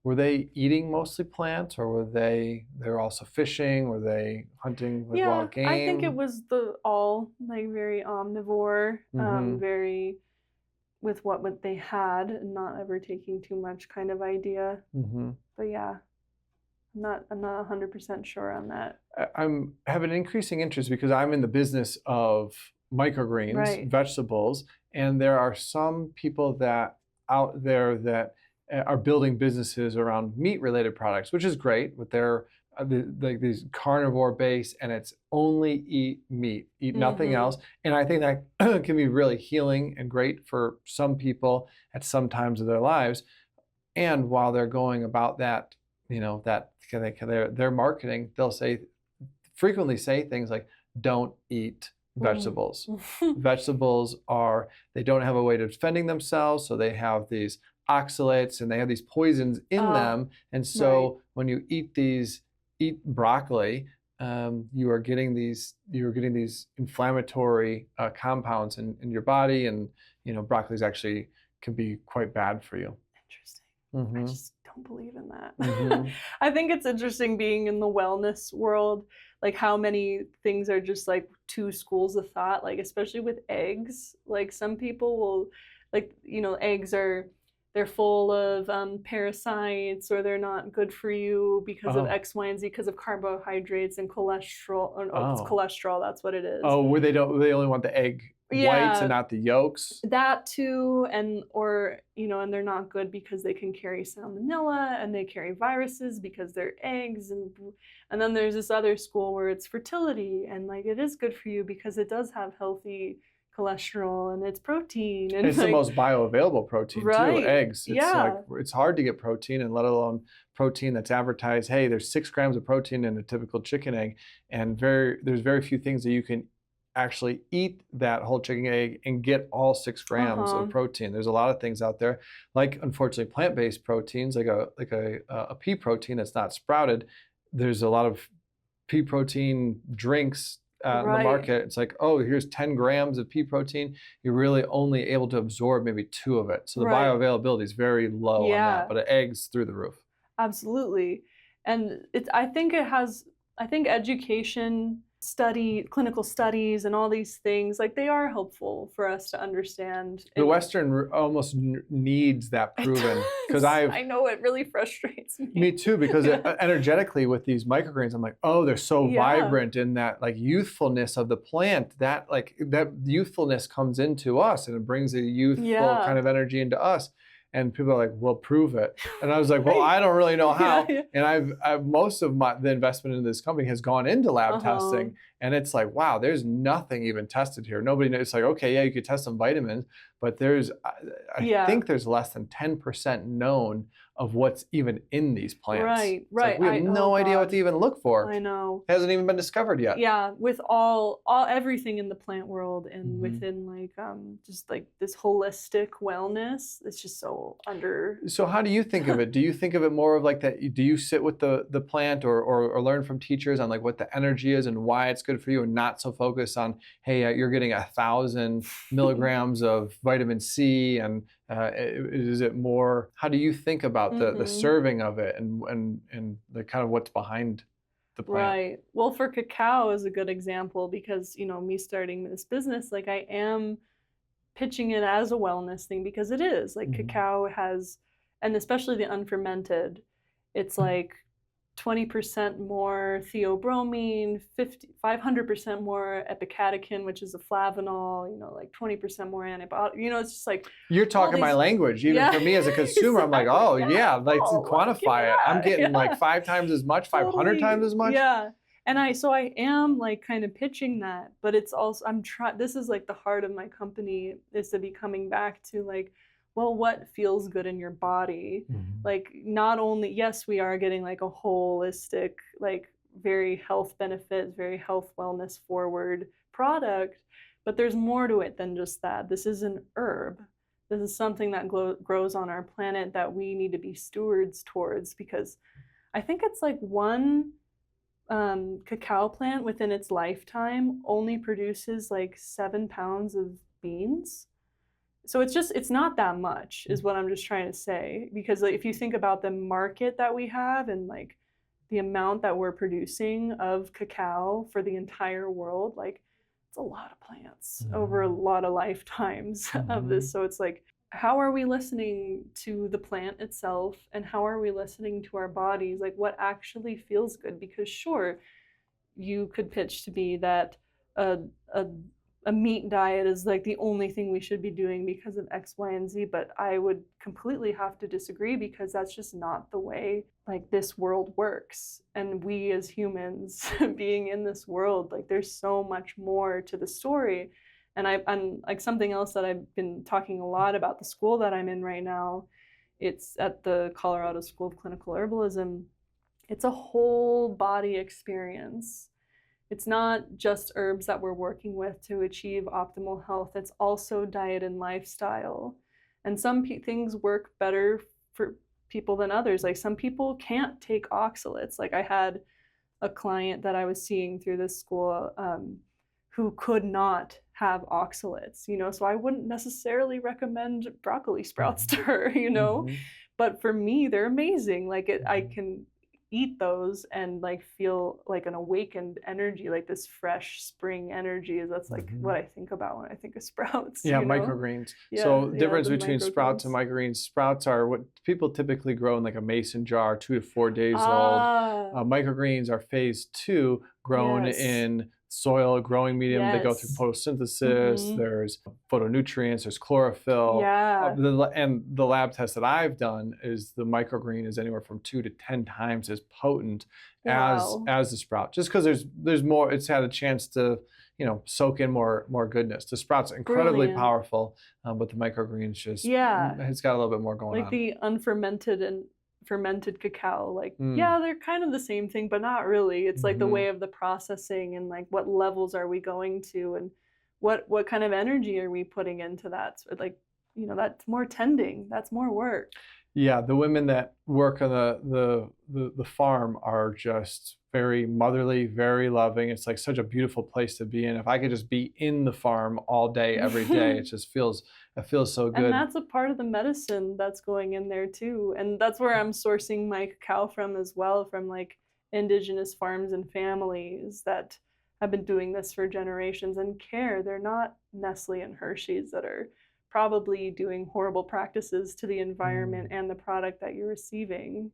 were they eating mostly plants, or were they also fishing? Were they hunting with wild game? I think it was all like very omnivore, very with what they had, and not ever taking too much kind of idea. But yeah, I'm not 100% sure on that. I have an increasing interest because I'm in the business of microgreens, vegetables, and there are some people that out there that are building businesses around meat-related products, which is great with their like these carnivore base, and it's only eat meat, eat nothing else. And I think that can be really healing and great for some people at some times of their lives. And while they're going about that, their marketing, they'll frequently say things like, "Don't eat vegetables." Vegetables they don't have a way of defending themselves, so they have these oxalates and they have these poisons in them, and so when you eat broccoli, you are getting these inflammatory compounds in your body, and broccoli's actually can be quite bad for you. Interesting. I just don't believe in that. I think it's interesting being in the wellness world, like how many things are just like two schools of thought, like especially with eggs. Like some people will, like, eggs they're full of parasites, or they're not good for you because of X, Y, and Z, because of carbohydrates and cholesterol. It's cholesterol, that's what it is. Oh, they only want the egg whites and not the yolks? That too, and they're not good because they can carry salmonella, and they carry viruses because they're eggs, and then there's this other school where it's fertility, and like it is good for you because it does have healthy cholesterol and it's protein, and it's the most bioavailable protein too. Eggs, it's hard to get protein, and let alone protein that's advertised, hey, there's 6 grams of protein in a typical chicken egg, and there's very few things that you can actually eat that whole chicken egg and get all 6 grams of protein. There's a lot of things out there, like unfortunately plant-based proteins, like a pea protein that's not sprouted. There's a lot of pea protein drinks in the market. It's like, oh, here's 10 grams of pea protein. You're really only able to absorb maybe 2 of it. So the bioavailability is very low on that, but eggs through the roof. Absolutely. And I think education, clinical studies, and all these things, like they are helpful for us to understand. The Western almost needs that proven, because I know it really frustrates me. Me too, because energetically with these microgreens, I'm like, oh, they're so vibrant in that like youthfulness of the plant. That youthfulness comes into us, and it brings a youthful kind of energy into us. And people are like, well, prove it. And I was like, well, I don't really know how. Yeah. And I've most of the investment in this company has gone into lab testing. And it's like, wow, there's nothing even tested here. Nobody knows. It's like, okay, yeah, you could test some vitamins, but I think there's less than 10% known of what's even in these plants. Right. Like we have no idea what to even look for. I know. It hasn't even been discovered yet. Yeah, with all everything in the plant world and within like just like this holistic wellness, it's just so under. So how do you think of it? Do you think of it more of like that? Do you sit with the plant or learn from teachers on like what the energy is and why it's good for you, and not so focused on, hey, you're getting 1,000 milligrams of vitamin C, and is it more? How do you think about the serving of it and the kind of what's behind the plant? Right. Well, for cacao is a good example because, you know, me starting this business, like I am pitching it as a wellness thing because it is. Like cacao has, and especially the unfermented, it's like 20% more theobromine, 500% more epicatechin, which is a flavanol, you know, like 20% more antibiotic. You know, it's just like you're talking my language. Even for me as a consumer, I'm like, oh yeah, like to quantify it. I'm getting like 5 times as much, 500 times as much. Yeah. And I am like kind of pitching that, but it's also, this is like the heart of my company, is to be coming back to like, well, what feels good in your body? Like, not only, yes, we are getting like a holistic, like very health benefits, very health wellness forward product, but there's more to it than just that. This is an herb. This is something that grows on our planet that we need to be stewards towards, because I think it's like one cacao plant within its lifetime only produces like 7 pounds of beans. So it's not that much is what I'm just trying to say, because like, if you think about the market that we have and like the amount that we're producing of cacao for the entire world, like it's a lot of plants over a lot of lifetimes of this. So it's like, how are we listening to the plant itself, and how are we listening to our bodies? Like what actually feels good? Because sure, you could pitch to be that a meat diet is like the only thing we should be doing because of X, Y, and Z, but I would completely have to disagree, because that's just not the way like this world works. And we as humans being in this world, like there's so much more to the story. And I'm like, something else that I've been talking a lot about, the school that I'm in right now, it's at the Colorado School of Clinical Herbalism. It's a whole body experience. It's not just herbs that we're working with to achieve optimal health. It's also diet and lifestyle. And some things work better for people than others. Like some people can't take oxalates. Like I had a client that I was seeing through this school who could not have oxalates, you know, so I wouldn't necessarily recommend broccoli sprouts to her, you know, but for me, they're amazing. Like I can eat those and like feel like an awakened energy, like this fresh spring energy. That's like what I think about when I think of sprouts. Yeah, you know? Microgreens. So difference between sprouts and microgreens. Sprouts are what people typically grow in like a mason jar, 2 to 4 days old. Microgreens are phase 2, grown in soil, growing medium. They go through photosynthesis. There's phytonutrients, there's chlorophyll. And the lab test that I've done is the microgreen is anywhere from 2 to 10 times as potent as the sprout, just because there's more. It's had a chance to, you know, soak in more goodness. The sprout's incredibly powerful, but the microgreen's just it's got a little bit more going on. Like the unfermented and fermented cacao, like they're kind of the same thing, but not really. It's like the way of the processing, and like what levels are we going to, and what kind of energy are we putting into that. So like, you know, that's more tending, that's more work. Yeah, the women that work on the farm are just very motherly, very loving. It's like such a beautiful place to be in. If I could just be in the farm all day, every day, it feels so good. And that's a part of the medicine that's going in there too. And that's where I'm sourcing my cacao from as well, from like indigenous farms and families that have been doing this for generations and care. They're not Nestle and Hershey's that are probably doing horrible practices to the environment and the product that you're receiving.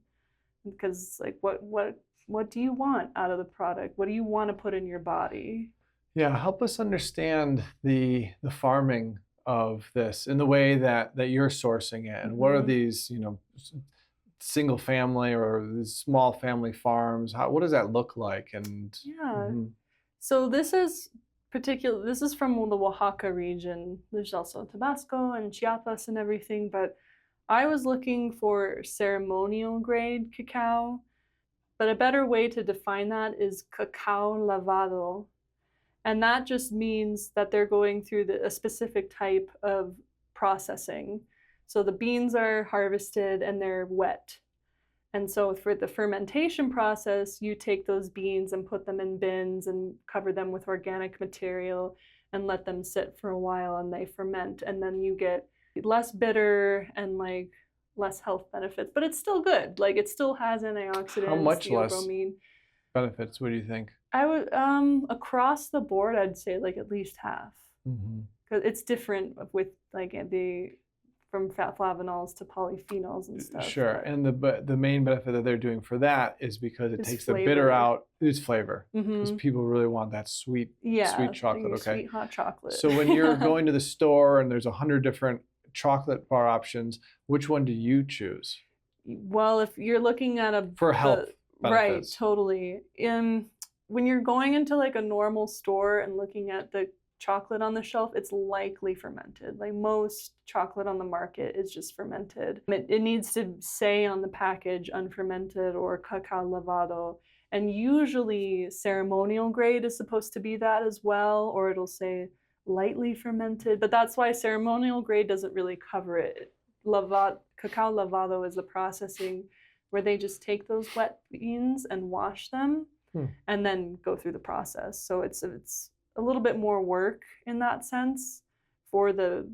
Because like what do you want out of the product? What do you want to put in your body? Yeah, help us understand the farming of this in the way that you're sourcing it? And what are these, single family or these small family farms? What does that look like? And yeah. So this is from the Oaxaca region. There's also Tabasco and Chiapas and everything, but I was looking for ceremonial grade cacao, but a better way to define that is cacao lavado. And that just means that they're going through a specific type of processing. So the beans are harvested and they're wet. And so for the fermentation process, you take those beans and put them in bins and cover them with organic material and let them sit for a while and they ferment. And then you get less bitter and like less health benefits, but it's still good. Like it still has antioxidants. How much less theobromine. benefits? What do you think? I would across the board, I'd say like at least half. Because it's different with like from flavonols to polyphenols and stuff. Sure, and the main benefit that they're doing for that is because it takes flavor. The bitter out. It's flavor, because people really want that sweet chocolate. Okay, sweet hot chocolate. So when you're going to the store and there's 100 different chocolate bar options, which one do you choose? Well, if you're looking at for health benefits. Right, totally. When you're going into like a normal store and looking at the chocolate on the shelf, it's likely fermented. Like most chocolate on the market is just fermented. It needs to say on the package unfermented or cacao lavado. And usually ceremonial grade is supposed to be that as well, or it'll say lightly fermented. But that's why ceremonial grade doesn't really cover it. Cacao lavado is the processing where they just take those wet beans and wash them and then go through the process. So it's a little bit more work in that sense for the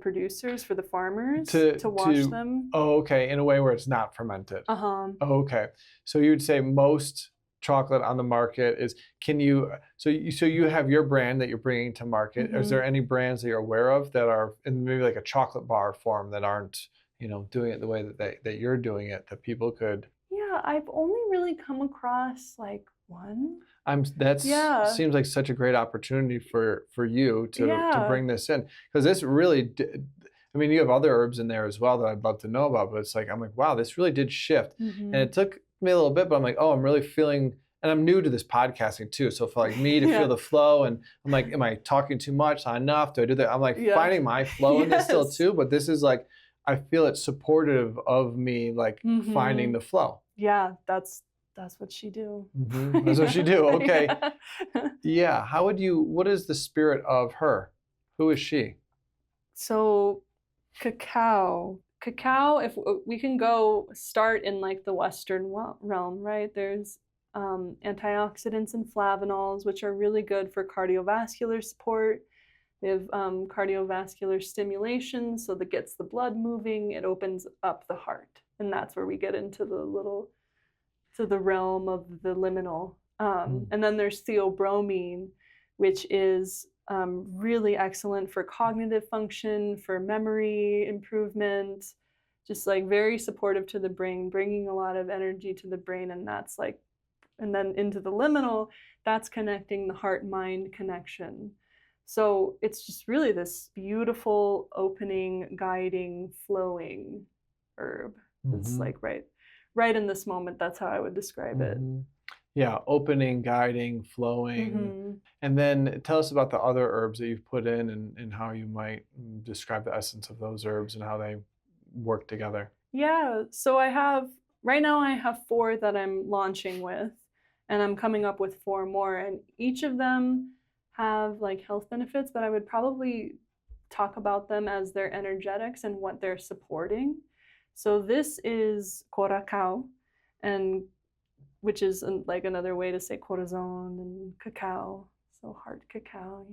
producers, for the farmers to wash them. Oh, okay. In a way where it's not fermented. Uh-huh. Oh, okay. So you would say most chocolate on the market is, so you have your brand that you're bringing to market. Is there any brands that you're aware of that are in maybe like a chocolate bar form that aren't, doing it the way that you're doing it, that people could? Yeah, I've only really come across like one. Seems like such a great opportunity for you to bring this in, because this really you have other herbs in there as well that I'd love to know about, but I'm like, wow, this really did shift. And it took me a little bit, but I'm like, oh, I'm really feeling, and I'm new to this podcasting too, so for like me to feel the flow, and I'm like, am I talking too much, not enough, do I do that? I'm like finding my flow in this still too, but this is like, I feel it's supportive of me, like finding the flow. Yeah, that's what she do. That's what she do. Okay. Yeah. What is the spirit of her? Who is she? So cacao, if we can start in like the Western realm, right? There's antioxidants and flavonols, which are really good for cardiovascular support. They have cardiovascular stimulation, so that gets the blood moving. It opens up the heart. And that's where we get into the realm of the liminal. And then there's theobromine, which is really excellent for cognitive function, for memory improvement, just like very supportive to the brain, bringing a lot of energy to the brain. And then into the liminal, that's connecting the heart-mind connection. So it's just really this beautiful, opening, guiding, flowing herb. It's like right in this moment, that's how I would describe it. Yeah, opening, guiding, flowing. And then tell us about the other herbs that you've put in and how you might describe the essence of those herbs and how they work together. Yeah, so right now I have 4 that I'm launching with, and I'm coming up with 4 more, and each of them have like health benefits, but I would probably talk about them as their energetics and what they're supporting. So this is coracao, and which is like another way to say corazon and cacao. So heart cacao,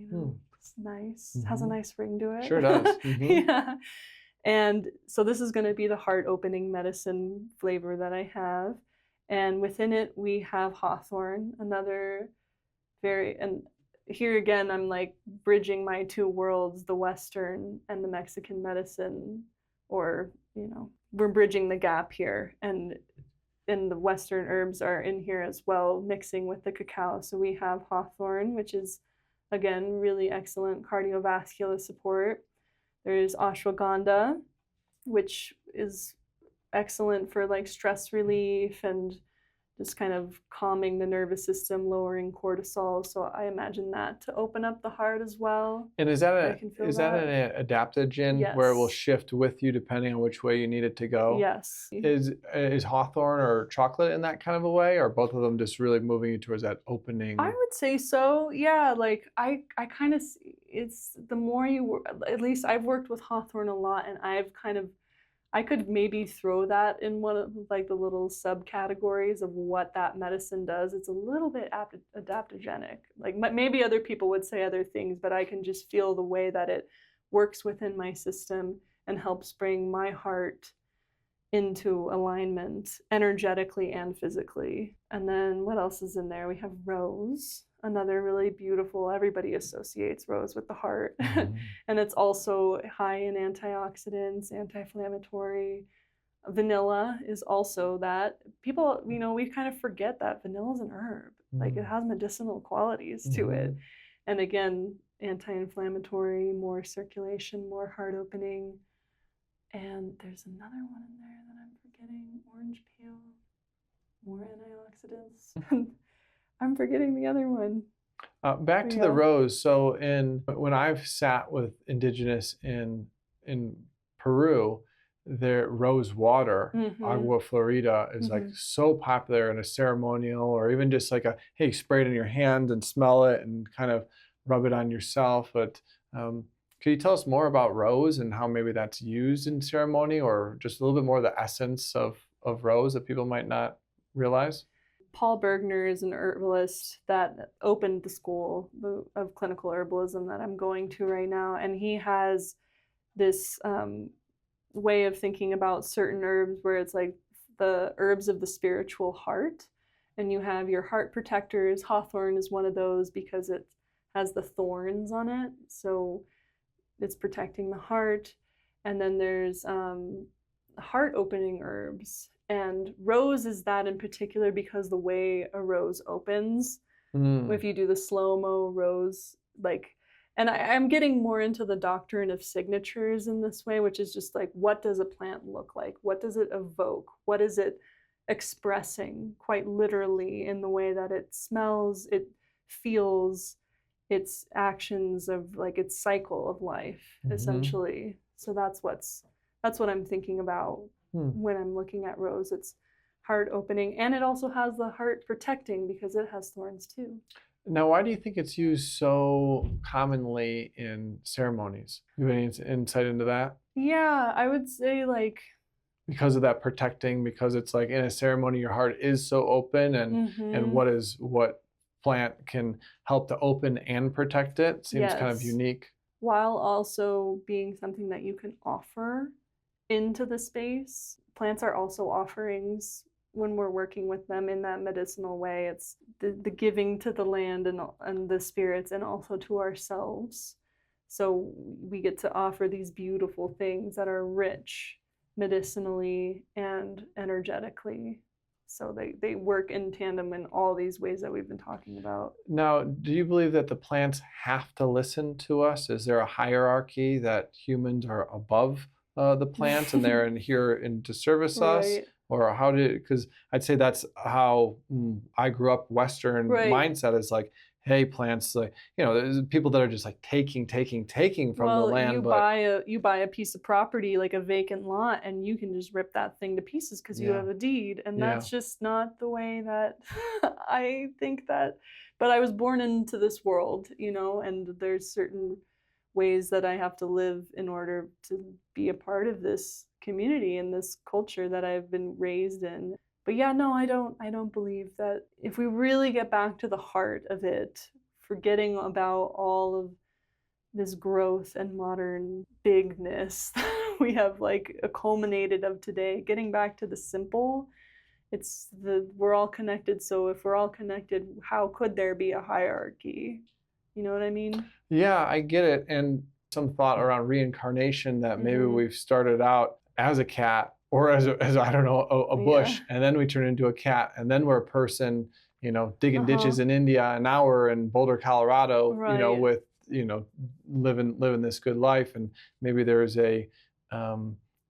it's nice. It has a nice ring to it. Sure does. Yeah. And so this is going to be the heart opening medicine flavor that I have. And within it, we have hawthorn, another and here again, I'm like bridging my 2 worlds, the Western and the Mexican medicine, or, we're bridging the gap here. And the Western herbs are in here as well, mixing with the cacao. So we have hawthorn, which is, again, really excellent cardiovascular support. There's ashwagandha, which is excellent for like stress relief and just kind of calming the nervous system, lowering cortisol. So I imagine that to open up the heart as well. And is that an adaptogen where it will Yes. shift with you depending on which way you need it to go? Yes. Is hawthorn or chocolate in that kind of a way, or both of them just really moving you towards that opening? I would say so. Yeah, like I kind of, it's the more you, at least I've worked with hawthorn a lot, and I could maybe throw that in one of like the little subcategories of what that medicine does. It's a little bit adaptogenic. Like maybe other people would say other things, but I can just feel the way that it works within my system and helps bring my heart into alignment energetically and physically. And then what else is in there? We have rose, another really beautiful, everybody associates rose with the heart. And it's also high in antioxidants, anti-inflammatory. Vanilla is also that. People, we kind of forget that vanilla is an herb. Like it has medicinal qualities to it. And again, anti-inflammatory, more circulation, more heart opening. And there's another one in there that I'm forgetting. Orange peel, more antioxidants. I'm forgetting the other one. Back to the rose. So when I've sat with indigenous in Peru, their rose water, agua florida, is like so popular in a ceremonial, or even just like hey, spray it in your hand and smell it and kind of rub it on yourself. But can you tell us more about rose and how maybe that's used in ceremony, or just a little bit more of the essence of rose that people might not realize? Paul Bergner is an herbalist that opened the school of clinical herbalism that I'm going to right now. And he has this way of thinking about certain herbs where it's like the herbs of the spiritual heart. And you have your heart protectors. Hawthorn is one of those because it has the thorns on it. So it's protecting the heart. And then there's heart opening herbs. And rose is that in particular because the way a rose opens, if you do the slow-mo rose, and I'm getting more into the doctrine of signatures in this way, which is just like, what does a plant look like? What does it evoke? What is it expressing quite literally in the way that it smells, it feels, its actions of like its cycle of life, essentially. So that's what I'm thinking about when I'm looking at rose. It's heart opening, and it also has the heart protecting because it has thorns too. Now, why do you think it's used so commonly in ceremonies? You have any insight into that? Yeah, I would say like because of that protecting, because it's like in a ceremony your heart is so open, and what plant can help to open and protect it seems kind of unique. While also being something that you can offer into the space. Plants are also offerings when we're working with them in that medicinal way. It's the giving to the land and the spirits, and also to ourselves. So we get to offer these beautiful things that are rich medicinally and energetically. So they work in tandem in all these ways that we've been talking about. Now, do you believe that the plants have to listen to us? Is there a hierarchy that humans are above the plants and they're here to service us? Or because I'd say that's how I grew up. Western mindset is like, hey, plants, like, there's people that are just like taking from the land. You buy a piece of property, like a vacant lot, and you can just rip that thing to pieces because you have a deed. And that's just not the way that I think that. But I was born into this world, and there's certain ways that I have to live in order to be a part of this community and this culture that I've been raised in. But yeah, no, I don't believe that. If we really get back to the heart of it, forgetting about all of this growth and modern bigness that we have like culminated of today, getting back to the simple, we're all connected. So if we're all connected, how could there be a hierarchy? You know what I mean? Yeah, I get it. And some thought around reincarnation, that maybe we've started out as a cat, or as I don't know, a bush, and then we turn into a cat, and then we're a person, digging ditches in India, and now we're in Boulder, Colorado, with living this good life, and maybe there is a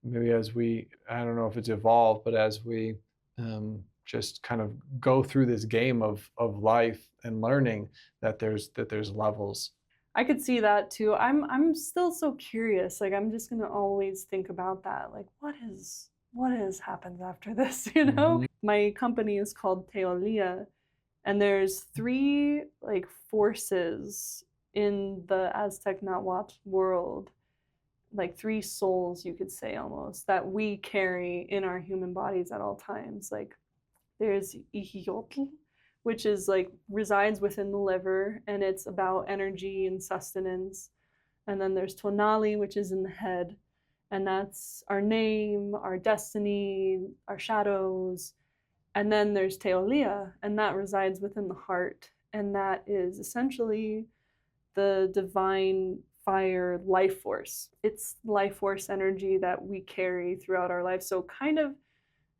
maybe as we, I don't know if it's evolved, but as we just kind of go through this game of life and learning, that there's levels. I could see that too. I'm still so curious. Like, I'm just gonna always think about that. Like, what happens after this, you know? My company is called Teolia, and there's 3 like forces in the Aztec Nahuatl world, like 3 souls, you could say, almost, that we carry in our human bodies at all times. Like, there's Ihiotl, which is like resides within the liver, and it's about energy and sustenance. And then there's Tonali, which is in the head, and that's our name, our destiny, our shadows. And then there's Teolia, and that resides within the heart, and that is essentially the divine fire life force. It's life force energy that we carry throughout our life. So kind of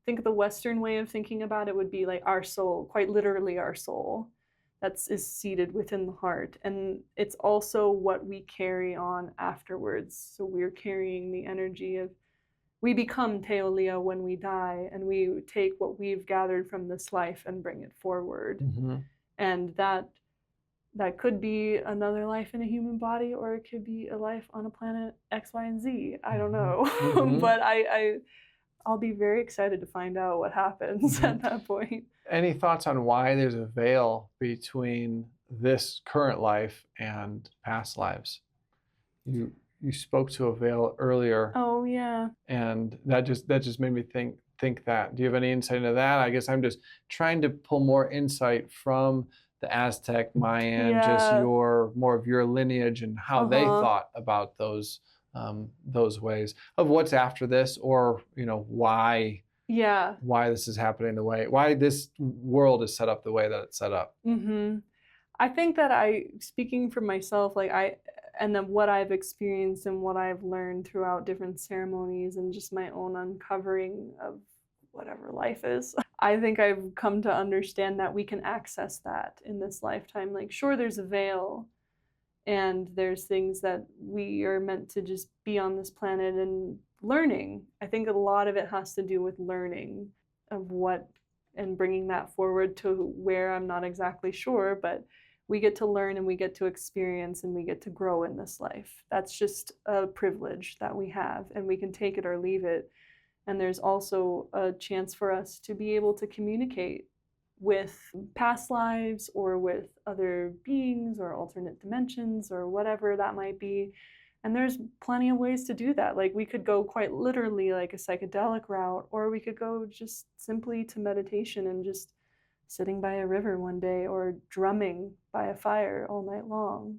think the Western way of thinking about it would be like our soul, quite literally our soul, is seated within the heart. And it's also what we carry on afterwards. So we're carrying the energy of, we become Teolia when we die, and we take what we've gathered from this life and bring it forward. And that could be another life in a human body, or it could be a life on a planet X, Y, and Z. I don't know. But I'll be very excited to find out what happens at that point. Any thoughts on why there's a veil between this current life and past lives? You spoke to a veil earlier. Oh yeah. And that just made me think that. Do you have any insight into that? I guess I'm just trying to pull more insight from the Aztec, Mayan, just more of your lineage and how they thought about those ways of what's after this, or why this is happening why this world is set up the way that it's set up. I think that speaking for myself, and then what I've experienced and what I've learned throughout different ceremonies and just my own uncovering of whatever life is, I think I've come to understand that we can access that in this lifetime. Like, sure, there's a veil, and there's things that we are meant to just be on this planet and learning. I think a lot of it has to do with learning of what, and bringing that forward to where I'm not exactly sure, but we get to learn and we get to experience and we get to grow in this life. That's just a privilege that we have, and we can take it or leave it. And there's also a chance for us to be able to communicate with past lives or with other beings or alternate dimensions or whatever that might be. And there's plenty of ways to do that. Like, we could go quite literally like a psychedelic route, or we could go just simply to meditation and just sitting by a river one day, or drumming by a fire all night long.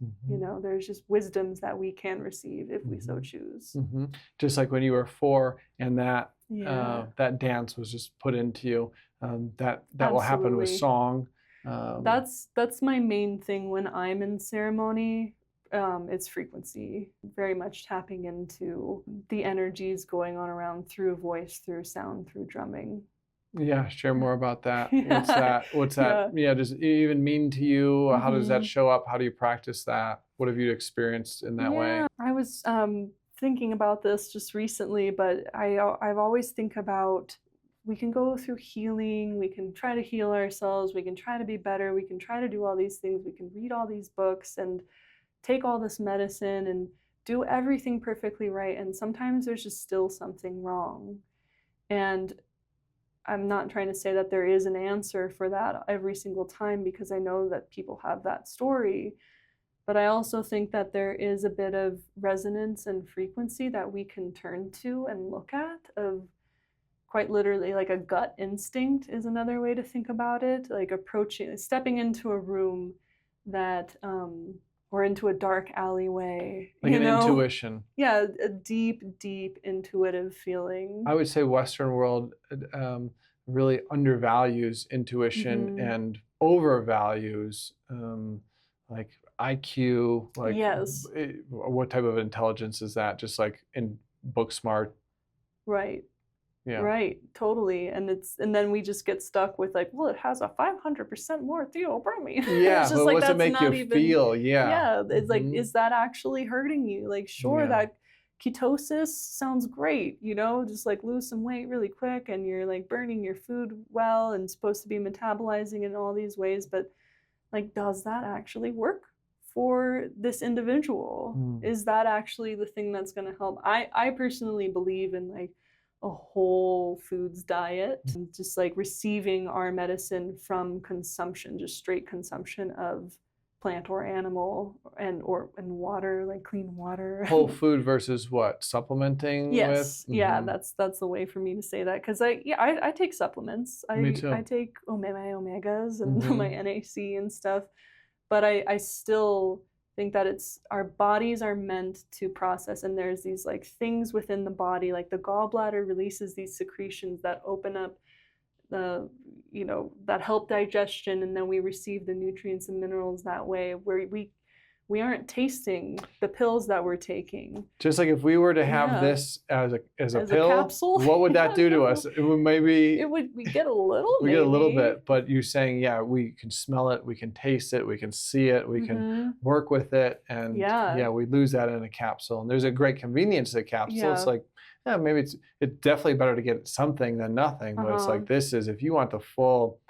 There's just wisdoms that we can receive if we so choose. Just like when you were 4 and that dance was just put into you, that will happen with song. That's my main thing when I'm in ceremony. It's frequency, very much tapping into the energies going on around through voice, through sound, through drumming. Yeah, share more about that. What's that? Does it even mean to you? How does that show up? How do you practice that? What have you experienced in that way? I was thinking about this just recently, but I've always think about, we can go through healing, we can try to heal ourselves, we can try to be better, we can try to do all these things, we can read all these books and take all this medicine and do everything perfectly right, and sometimes there's just still something wrong. And I'm not trying to say that there is an answer for that every single time, because I know that people have that story. But I also think that there is a bit of resonance and frequency that we can turn to and look at, of quite literally like a gut instinct is another way to think about it. Like stepping into a room that, or into a dark alleyway. Like an intuition. Yeah, a deep, deep intuitive feeling. I would say Western world really undervalues intuition and overvalues like IQ. Like, yes. What type of intelligence is that? Just like in book smart. Right. Yeah. Right, totally. And then we just get stuck with like, well, it has a 500% more theobromine. Yeah, It's just but like what's it that's make you not even, feel? Yeah. yeah, it's like, Mhm. is that actually hurting you? Like, sure, Yeah. that ketosis sounds great, just like lose some weight really quick and you're like burning your food well and supposed to be metabolizing in all these ways, but like, does that actually work for this individual? Mm. Is that actually the thing that's going to help? I personally believe in like a whole foods diet, and just like receiving our medicine from consumption, just straight consumption of plant or animal and water, like clean water. Whole food versus what? Supplementing with? Yes, yeah, that's the way for me to say that, because I take supplements. Me I too. take my omegas and Mhm. my NAC and stuff, but I still think that it's our bodies are meant to process, and there's these like things within the body, like the gallbladder releases these secretions that open up the that help digestion, and then we receive the nutrients and minerals that way, where we aren't tasting the pills that we're taking. Just like if we were to have Yeah. this as a As pill, a capsule, what would that do to us? It would maybe we get a little, we get a little maybe. bit, but you're saying, yeah, we can smell it, we can taste it, we can see it, we can work with it, and Yeah. we lose that in a capsule. And there's a great convenience to the capsule. It's Yeah. like, yeah, maybe it's definitely better to get something than nothing, but it's like this is if you want the full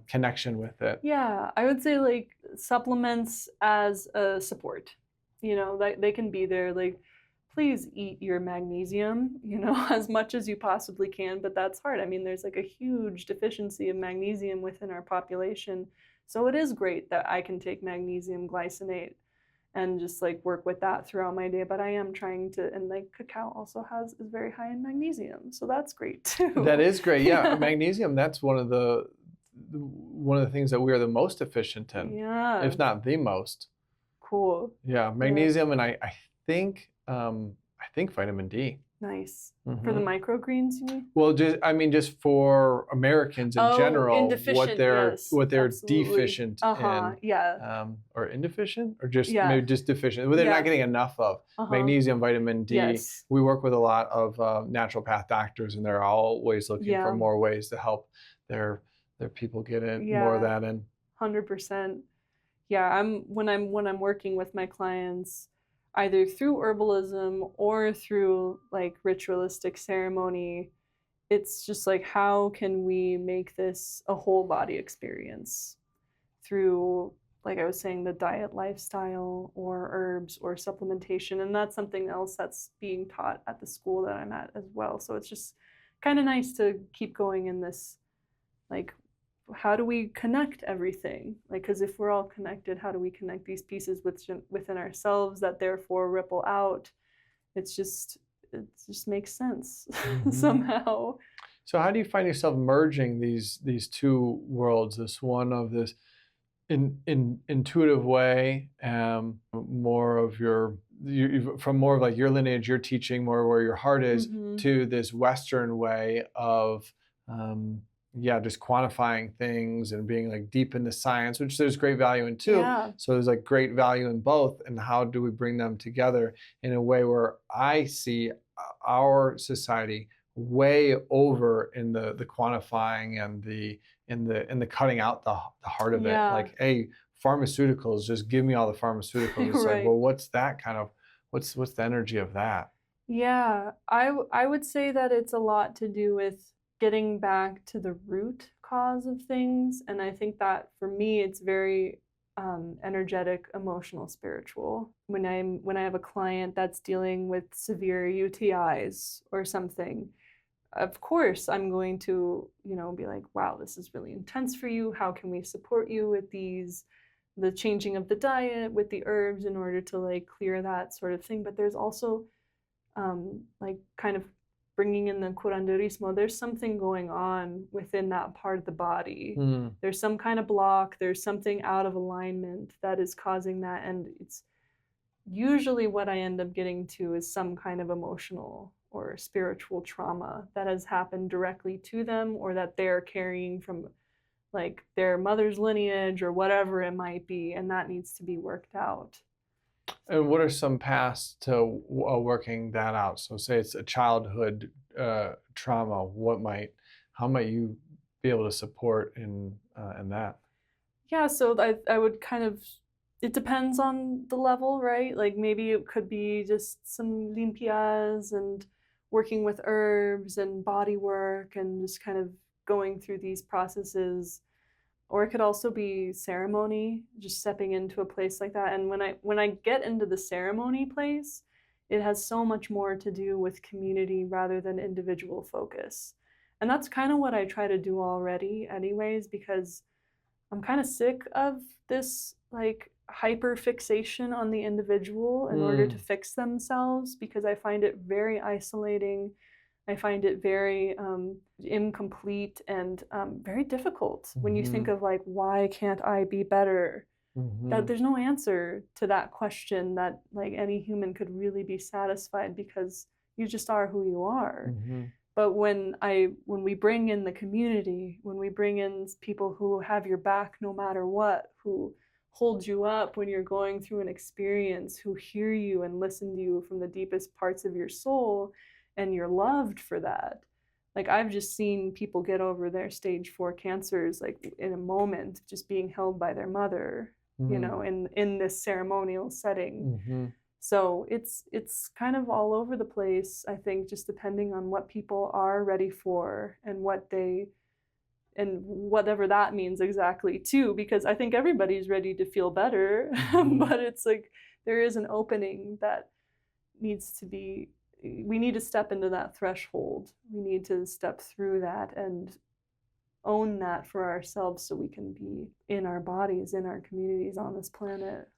connection with it. Yeah, I would say like supplements as a support. Like they can be there. Like, please eat your magnesium, as much as you possibly can, but that's hard. I mean, there's like a huge deficiency of magnesium within our population. So it is great that I can take magnesium glycinate and just like work with that throughout my day. But I am trying to, and like cacao also is very high in magnesium, so that's great too. That is great. Yeah, magnesium. That's one of the things that we are the most efficient in, Yeah. if not the most. Cool. Yeah, magnesium, and I think vitamin D. Nice. For the microgreens, you mean? Well, just for Americans in general, what they're absolutely. deficient in. Yeah. Or indeficient, or just maybe just deficient. Well, they're not getting enough of magnesium, vitamin D. Yes. We work with a lot of naturopath doctors, and they're always looking for more ways to help their people get more of that in. 100%. Yeah, when I'm working with my clients, either through herbalism or through like ritualistic ceremony, it's just like, how can we make this a whole body experience through, like I was saying, the diet, lifestyle, or herbs or supplementation. And that's something else that's being taught at the school that I'm at as well. So it's just kind of nice to keep going in this, like, how do we connect everything? Like, because if we're all connected, how do we connect these pieces within ourselves that therefore ripple out? It just makes sense somehow. So how do you find yourself merging these two worlds? This one of this intuitive way, more of from more of like your lineage, your teaching, more where your heart is, to this Western way of just quantifying things and being like deep into science, which there's great value in too. Yeah. So there's like great value in both. And how do we bring them together in a way where I see our society way over in the quantifying and the cutting out the heart of it. Like, hey, pharmaceuticals, just give me all the pharmaceuticals. It's like, well, what's that kind of, what's the energy of that? Yeah, I would say that it's a lot to do with getting back to the root cause of things. And I think that for me, it's very energetic, emotional, spiritual. When I have a client that's dealing with severe UTIs or something, of course I'm going to, be like, wow, this is really intense for you. How can we support you with the changing of the diet, with the herbs in order to like clear that sort of thing. But there's also like kind of bringing in the curanderismo, there's something going on within that part of the body. There's some kind of block, there's something out of alignment that is causing that. And it's usually what I end up getting to is some kind of emotional or spiritual trauma that has happened directly to them, or that they're carrying from like their mother's lineage or whatever it might be. And that needs to be worked out. And what are some paths to working that out? So say it's a childhood trauma. How might you be able to support in that? Yeah, so I would kind of, it depends on the level, right? Like maybe it could be just some limpias and working with herbs and body work and just kind of going through these processes. Or it could also be ceremony, just stepping into a place like that. And when I get into the ceremony place, it has so much more to do with community rather than individual focus. And that's kind of what I try to do already anyways, because I'm kind of sick of this like hyper fixation on the individual in order to fix themselves, because I find it very isolating. I find it very incomplete and very difficult when you think of like, why can't I be better? That there's no answer to that question that like any human could really be satisfied, because you just are who you are. But when we bring in the community, when we bring in people who have your back no matter what, who hold you up when you're going through an experience, who hear you and listen to you from the deepest parts of your soul, and you're loved for that. Like I've just seen people get over their stage 4 cancers like in a moment, just being held by their mother, you know, in this ceremonial setting. So it's kind of all over the place, I think, just depending on what people are ready for and whatever that means exactly too, because I think everybody's ready to feel better, but it's like there is an opening that needs to be, we need to step into that threshold. We need to step through that and own that for ourselves so we can be in our bodies, in our communities on this planet.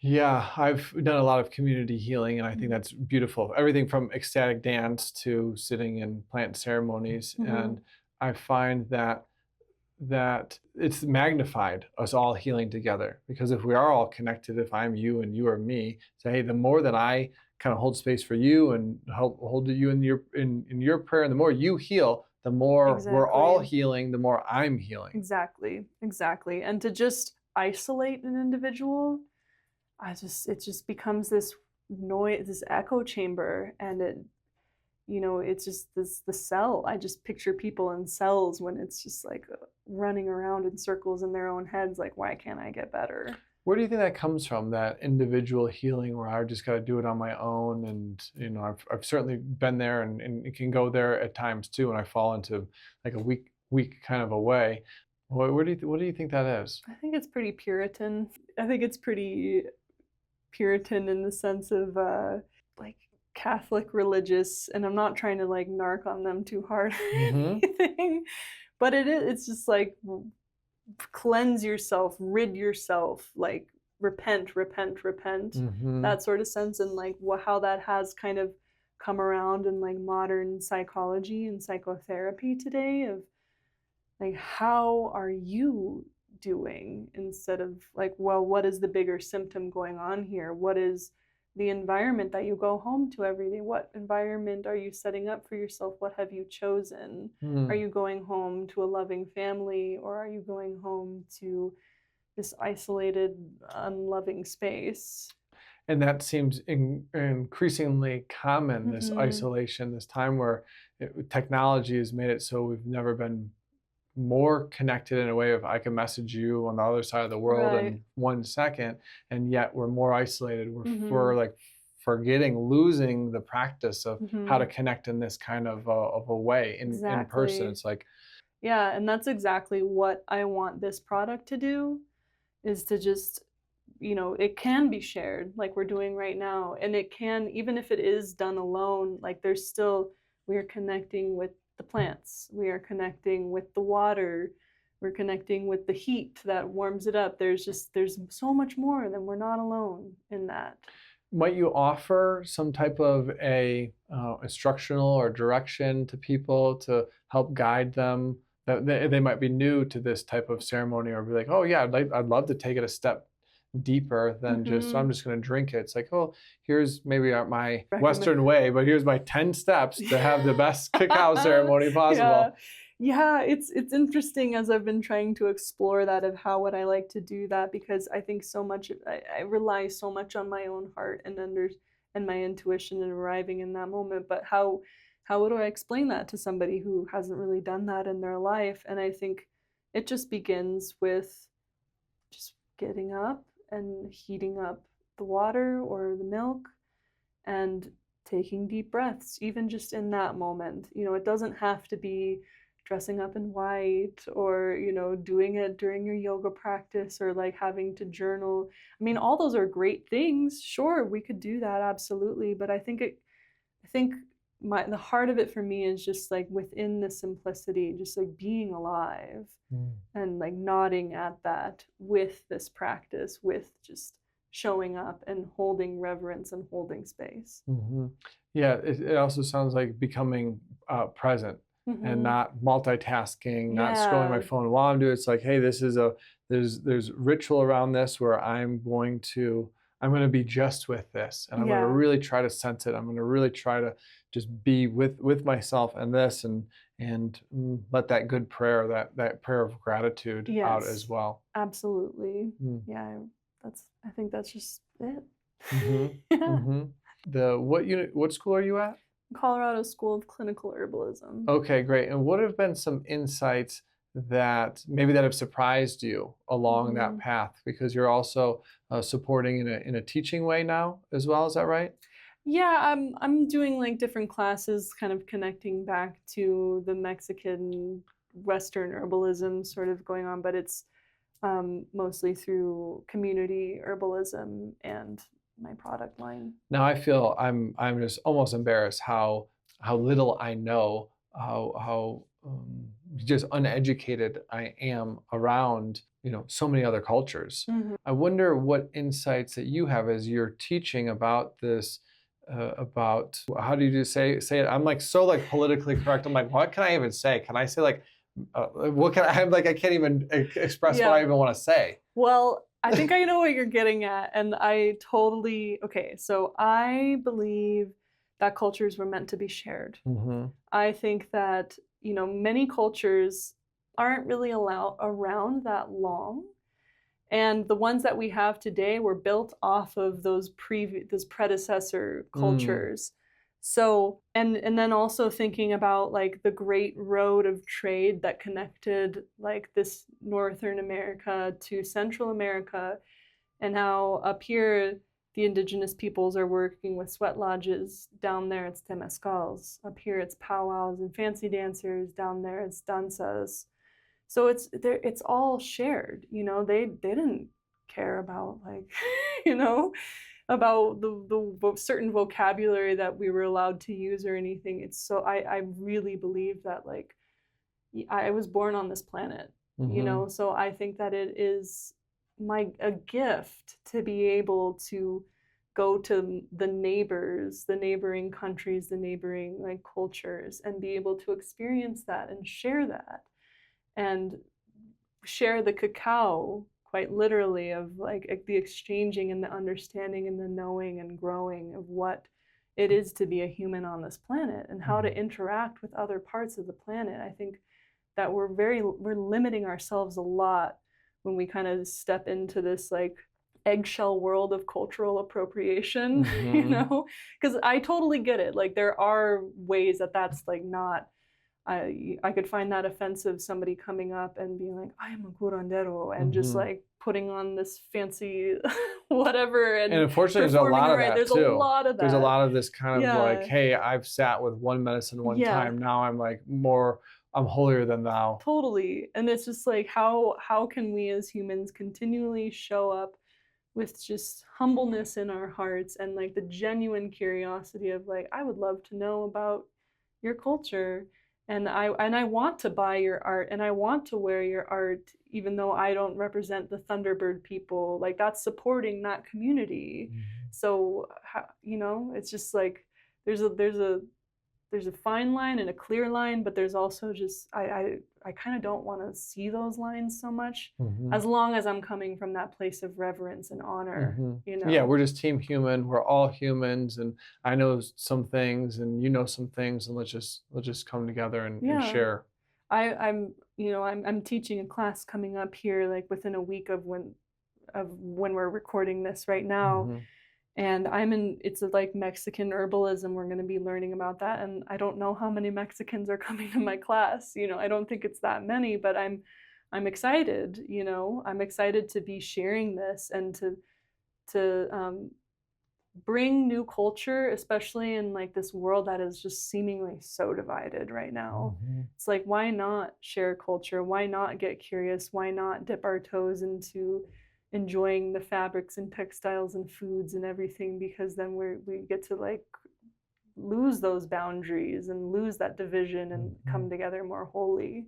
Yeah, I've done a lot of community healing, and I think that's beautiful. Everything from ecstatic dance to sitting in plant ceremonies. And I find that it's magnified us all healing together, because if we are all connected, if I'm you and you are me, say, hey, the more that I kind of hold space for you and help hold you in your prayer, and the more you heal, the more we're all healing, the more I'm healing. Exactly. And to just isolate an individual, it just becomes this noise, this echo chamber, and it's just the cell. I just picture people in cells when it's just like running around in circles in their own heads, like, why can't I get better? Where do you think that comes from, that individual healing where I just got to do it on my own? And I've certainly been there, and it can go there at times too, and I fall into like a weak kind of a way. What do you think that is? I think it's pretty Puritan. I think it's pretty Puritan in the sense of like Catholic religious, and I'm not trying to like narc on them too hard or anything, but it's just like cleanse yourself, rid yourself, like repent, that sort of sense. And like how that has kind of come around in like modern psychology and psychotherapy today, of like, how are you doing, instead of like, well, what is the bigger symptom going on here? What is the environment that you go home to every day? What environment are you setting up for yourself? What have you chosen? Are you going home to a loving family, or are you going home to this isolated, unloving space? And that seems increasingly common, this isolation, this time where technology has made it so we've never been more connected in a way of I can message you on the other side of the world in 1 second, and yet we're more isolated. We're like losing the practice of how to connect in this kind of a way in person. It's like, yeah, and that's exactly what I want this product to do, is to just, it can be shared like we're doing right now, and it can, even if it is done alone, like we're connecting with the plants, we are connecting with the water, we're connecting with the heat that warms it up. There's so much more, than we're not alone in that. Might you offer some type of a instructional or direction to people to help guide them, that they might be new to this type of ceremony, or be like, oh yeah, I'd love to take it a step deeper than just, I'm just going to drink it. It's like, oh, here's maybe my Western way, but here's my 10 steps to have the best cacao ceremony possible. Yeah, it's interesting as I've been trying to explore that of how would I like to do that, because I think so much I rely so much on my own heart and my intuition and arriving in that moment. But how would I explain that to somebody who hasn't really done that in their life? And I think it just begins with just getting up and heating up the water or the milk and taking deep breaths, even just in that moment. You know, it doesn't have to be dressing up in white or, you know, doing it during your yoga practice or like having to journal. I mean, all those are great things. Sure, we could do that, absolutely. But I think the heart of it for me is just like within the simplicity, just like being alive and like nodding at that with this practice, with just showing up and holding reverence and holding space. Yeah, it also sounds like becoming present and not multitasking, not scrolling my phone while I'm doing it. It's like, hey, this is there's ritual around this where I'm going to be just with this, and I'm going to really try to sense it. I'm going to really try to just be with myself and this, and let that good prayer, that prayer of gratitude out as well. Absolutely. Yeah, I think that's just it. What school are you at? Colorado School of Clinical Herbalism. Okay, great. And what have been some insights that have surprised you along that path? Because you're also supporting in a teaching way now as well. Is that right? Yeah, I'm doing like different classes, kind of connecting back to the Mexican Western herbalism sort of going on, but it's mostly through community herbalism and my product line. Now I feel I'm just almost embarrassed how little I know, how just uneducated I am around, you know, so many other cultures. I wonder what insights that you have as you're teaching about this, about how do you say it? I'm like so like politically correct. I'm like, what can I even say? Can I say like, what can I'm like, I can't even express what I even want to say. Well, I think I know what you're getting at, and okay, so I believe that cultures were meant to be shared. I think that, you know, many cultures aren't really around that long, and the ones that we have today were built off of those predecessor cultures. So, and then also thinking about like the great road of trade that connected like this Northern America to Central America, and how up here the indigenous peoples are working with sweat lodges. Down there it's temescals. Up here it's powwows and fancy dancers. Down there it's danzas. So it's all shared. You know, they didn't care about like, you know, about the certain vocabulary that we were allowed to use or anything. It's so I really believe that like I was born on this planet, you know, so I think that it is a gift to be able to go to the neighboring countries, the neighboring like cultures, and be able to experience that and share that, and share the cacao quite literally of like the exchanging and the understanding and the knowing and growing of what it is to be a human on this planet and how to interact with other parts of the planet. I think that we're limiting ourselves a lot when we kind of step into this like eggshell world of cultural appropriation, you know, because I totally get it. Like there are ways that's like not, I could find that offensive, somebody coming up and being like, I am a curandero, and just like putting on this fancy whatever. And unfortunately, there's a lot of that There's too. a lot of that. There's a lot of this kind of like, hey, I've sat with one medicine one time. Now I'm like I'm holier than thou. Totally. And it's just like, how can we as humans continually show up with just humbleness in our hearts and like the genuine curiosity of like, I would love to know about your culture. And I want to buy your art, and I want to wear your art, even though I don't represent the Thunderbird people. Like that's supporting that community. So, you know, it's just like there's a fine line and a clear line, but there's also just I kind of don't want to see those lines so much, as long as I'm coming from that place of reverence and honor. You know? Yeah, we're just team human. We're all humans, and I know some things, and you know some things, and let's just come together and share. I'm teaching a class coming up here, like within a week of when we're recording this right now. And it's like Mexican herbalism. We're going to be learning about that. And I don't know how many Mexicans are coming to my class. I don't think it's that many, but I'm excited, I'm excited to be sharing this and to bring new culture, especially in like this world that is just seemingly so divided right now. It's like, why not share culture? Why not get curious? Why not dip our toes into enjoying the fabrics and textiles and foods and everything? Because then we get to like lose those boundaries and lose that division and come together more wholly.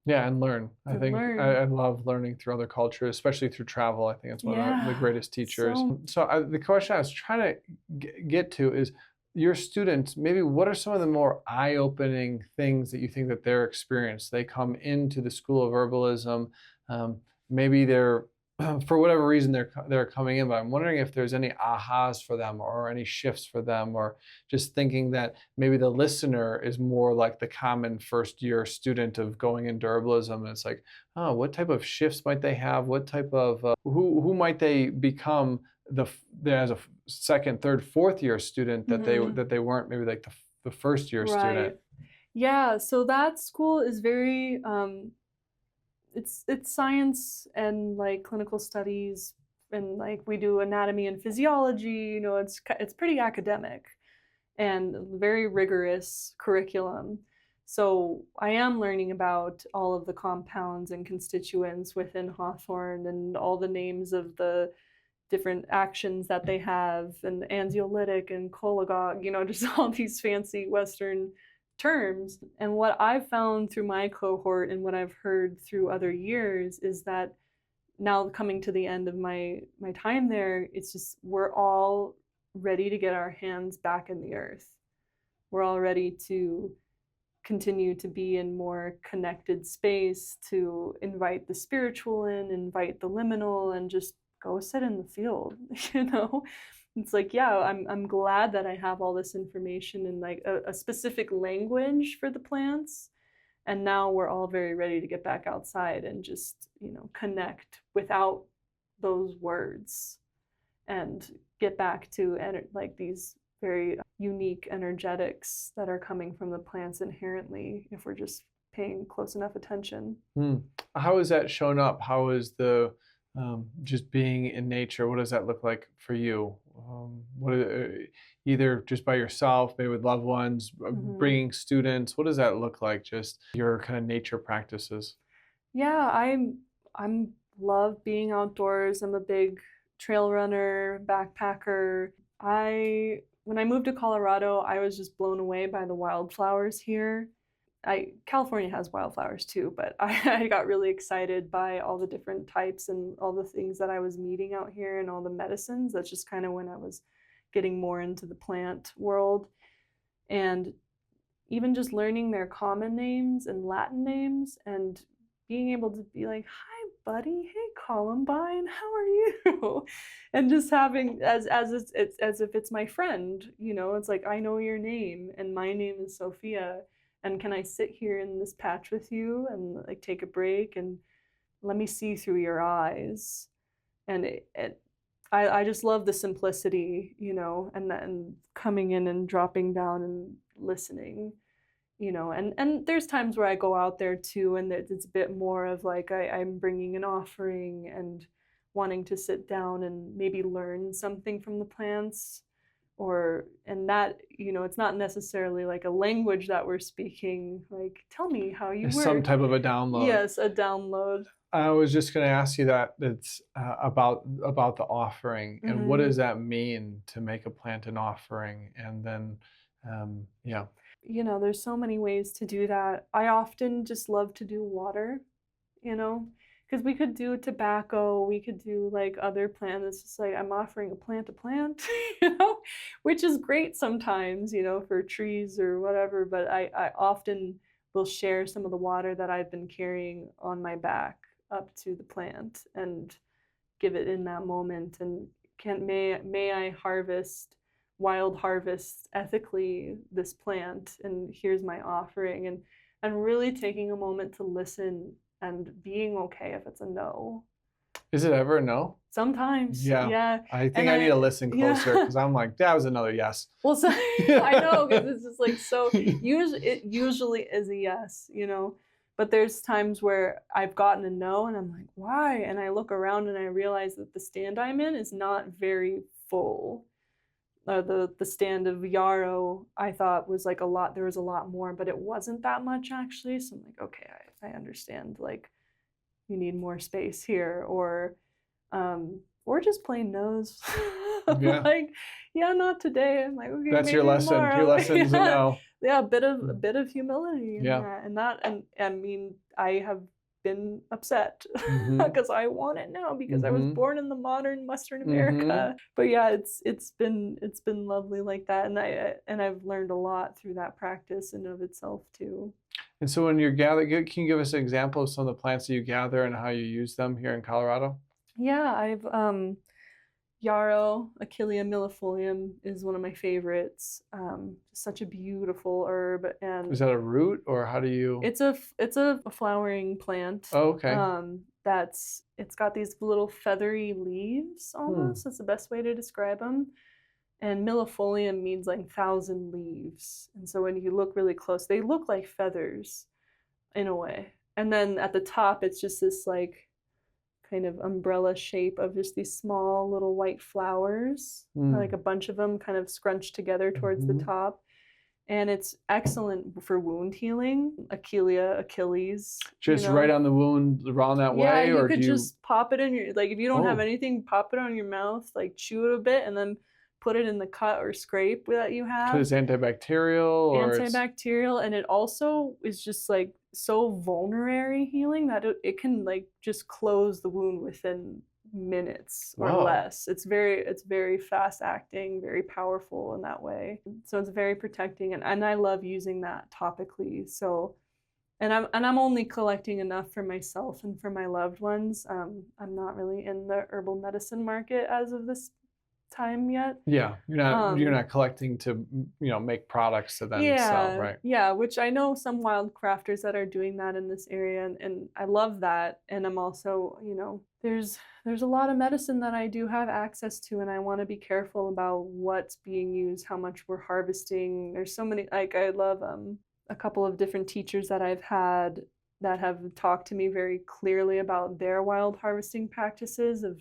Yeah, and learn. I think learn. I love learning through other cultures, especially through travel. I think it's one of the greatest teachers. So the question I was trying to get to is, your students, maybe what are some of the more eye-opening things that you think that they're experienced? They come into the School of Herbalism, maybe they're for whatever reason they're coming in, but I'm wondering if there's any ahas for them or any shifts for them, or just thinking that maybe the listener is more like the common first year student of going into herbalism, and it's like, oh, what type of shifts might they have? What type of who might they become as a second, third, fourth year student that they weren't maybe like the first year student? Yeah, so that school is very it's science and like clinical studies, and like we do anatomy and physiology. It's pretty academic and very rigorous curriculum. So I am learning about all of the compounds and constituents within hawthorn and all the names of the different actions that they have, and anxiolytic and cholagogue, just all these fancy Western terms. And what I've found through my cohort and what I've heard through other years is that now, coming to the end of my time there, it's just we're all ready to get our hands back in the earth. We're all ready to continue to be in more connected space, to invite the spiritual in, invite the liminal, and just go sit in the field. It's like, yeah, I'm glad that I have all this information in like a specific language for the plants, and now we're all very ready to get back outside and just connect without those words and get back to like these very unique energetics that are coming from the plants inherently, if we're just paying close enough attention. How has that shown up? How is the just being in nature, what does that look like for you? Either just by yourself, maybe with loved ones, bringing students, what does that look like, just your kind of nature practices? Yeah, I'm love being outdoors. I'm a big trail runner, backpacker. When I moved to Colorado, I was just blown away by the wildflowers here. California has wildflowers too, but I got really excited by all the different types and all the things that I was meeting out here and all the medicines. That's just kind of when I was getting more into the plant world. And even just learning their common names and Latin names and being able to be like, hi, buddy, hey, Columbine, how are you? And just having, as if it's my friend, it's like, I know your name and my name is Sofia. And can I sit here in this patch with you and like take a break and let me see through your eyes? And I just love the simplicity, and then coming in and dropping down and listening, and there's times where I go out there too, and it's a bit more of like I'm bringing an offering and wanting to sit down and maybe learn something from the plants. And that, it's not necessarily like a language that we're speaking, like, tell me how you work. Some type of a download. Yes, a download. I was just going to ask you that. It's about the offering, and what does that mean to make a plant an offering? And then, yeah. There's so many ways to do that. I often just love to do water, because we could do tobacco, we could do like other plants. It's just like I'm offering a plant, which is great sometimes, for trees or whatever. But I often will share some of the water that I've been carrying on my back up to the plant and give it in that moment. And may I wild harvest ethically this plant, and here's my offering. And and really taking a moment to listen and being okay if it's a no. Is it ever a no? Sometimes, Yeah. yeah. I think And I need to listen closer yeah. because I'm like, that was another yes. Well, so, I know, because it's just like, so it usually is a yes, you know, but there's times where I've gotten a no and I'm like, why? And I look around and I realize that the stand I'm in is not very full. The stand of yarrow I thought was like a lot, there was a lot more, but it wasn't that much actually. So I'm like, okay, I understand, like, you need more space here, or just plain no's. Yeah. Like, yeah, not today. I'm like, okay, That's maybe your lesson. tomorrow. Your lesson's a Yeah. no. Yeah, a bit of humility in Yeah. that, and I mean, I have been upset Mhm. because I want it now because I was Mhm. born in the modern Western Mhm. America. But yeah, it's been lovely like that, and I've learned a lot through that practice in of itself too. And so when you're gathering, can you give us an example of some of the plants that you gather and how you use them here in Colorado? Yeah, I've yarrow, Achillea millefolium is one of my favorites. Such a beautiful herb, and Is that a root or how do you? it's a flowering plant. Oh, okay. It's got these little feathery leaves almost. That's the best way to describe them. And millefolium means like 1,000 leaves. And so when you look really close, they look like feathers in a way. And then at the top, it's just this like kind of umbrella shape of just these small little white flowers, like a bunch of them kind of scrunched together towards the top. And it's excellent for wound healing. Achilles. Just right on the wound around that way? Yeah, Or you could do you... just pop it in your, like if you don't have Oh. anything, pop it on your mouth, like chew it a bit, and then put it in the cut or scrape that you have. Because it's antibacterial or Antibacterial, and it also is just like so vulnerary healing that it can like just close the wound within minutes or Whoa. less. It's very fast acting, very powerful in that way. So it's very protecting, and I love using that topically. So and I'm only collecting enough for myself and for my loved ones. I'm not really in the herbal medicine market as of this time yet. Yeah, you're not collecting to, you know, make products to then sell, right? Yeah, which I know some wild crafters that are doing that in this area, and I love that. And I'm also, you know, there's a lot of medicine that I do have access to, and I want to be careful about what's being used, how much we're harvesting. There's so many, like I love a couple of different teachers that I've had that have talked to me very clearly about their wild harvesting practices of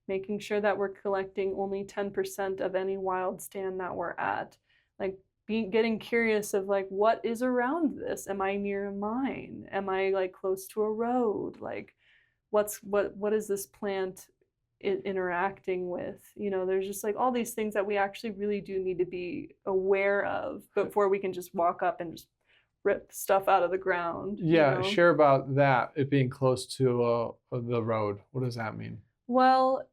making sure that we're collecting only 10% of any wild stand that we're at. Like getting curious of like, what is around this? Am I near a mine? Am I like close to a road? Like what is this plant interacting with? You know, there's just like all these things that we actually really do need to be aware of before we can just walk up and just rip stuff out of the ground. Yeah, you know? share about that, it being close to the road. What does that mean? Well,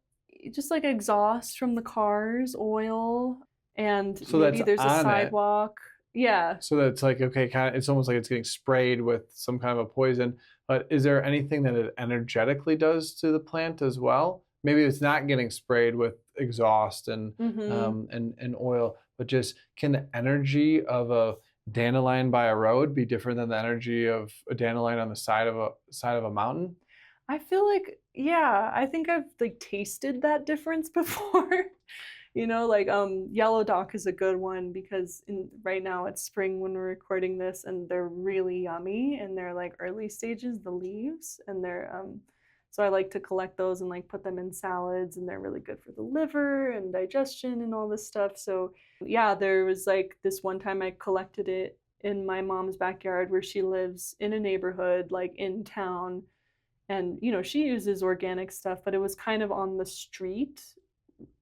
just like exhaust from the cars, oil, and So maybe that's there's a on it. sidewalk. Yeah. So that's like, okay, kind of, it's almost like it's getting sprayed with some kind of a poison. But is there anything that it energetically does to the plant as well? Maybe it's not getting sprayed with exhaust and and oil, but just can the energy of a dandelion by a road be different than the energy of a dandelion on the side of a mountain? I feel like, yeah, I think I've like tasted that difference before. You know, like yellow dock is a good one because right now it's spring when we're recording this, and they're really yummy, and they're like early stages, the leaves, and they're so I like to collect those and like put them in salads, and they're really good for the liver and digestion and all this stuff. So yeah, there was like this one time I collected it in my mom's backyard where she lives in a neighborhood like in town. And, you know, she uses organic stuff, but it was kind of on the street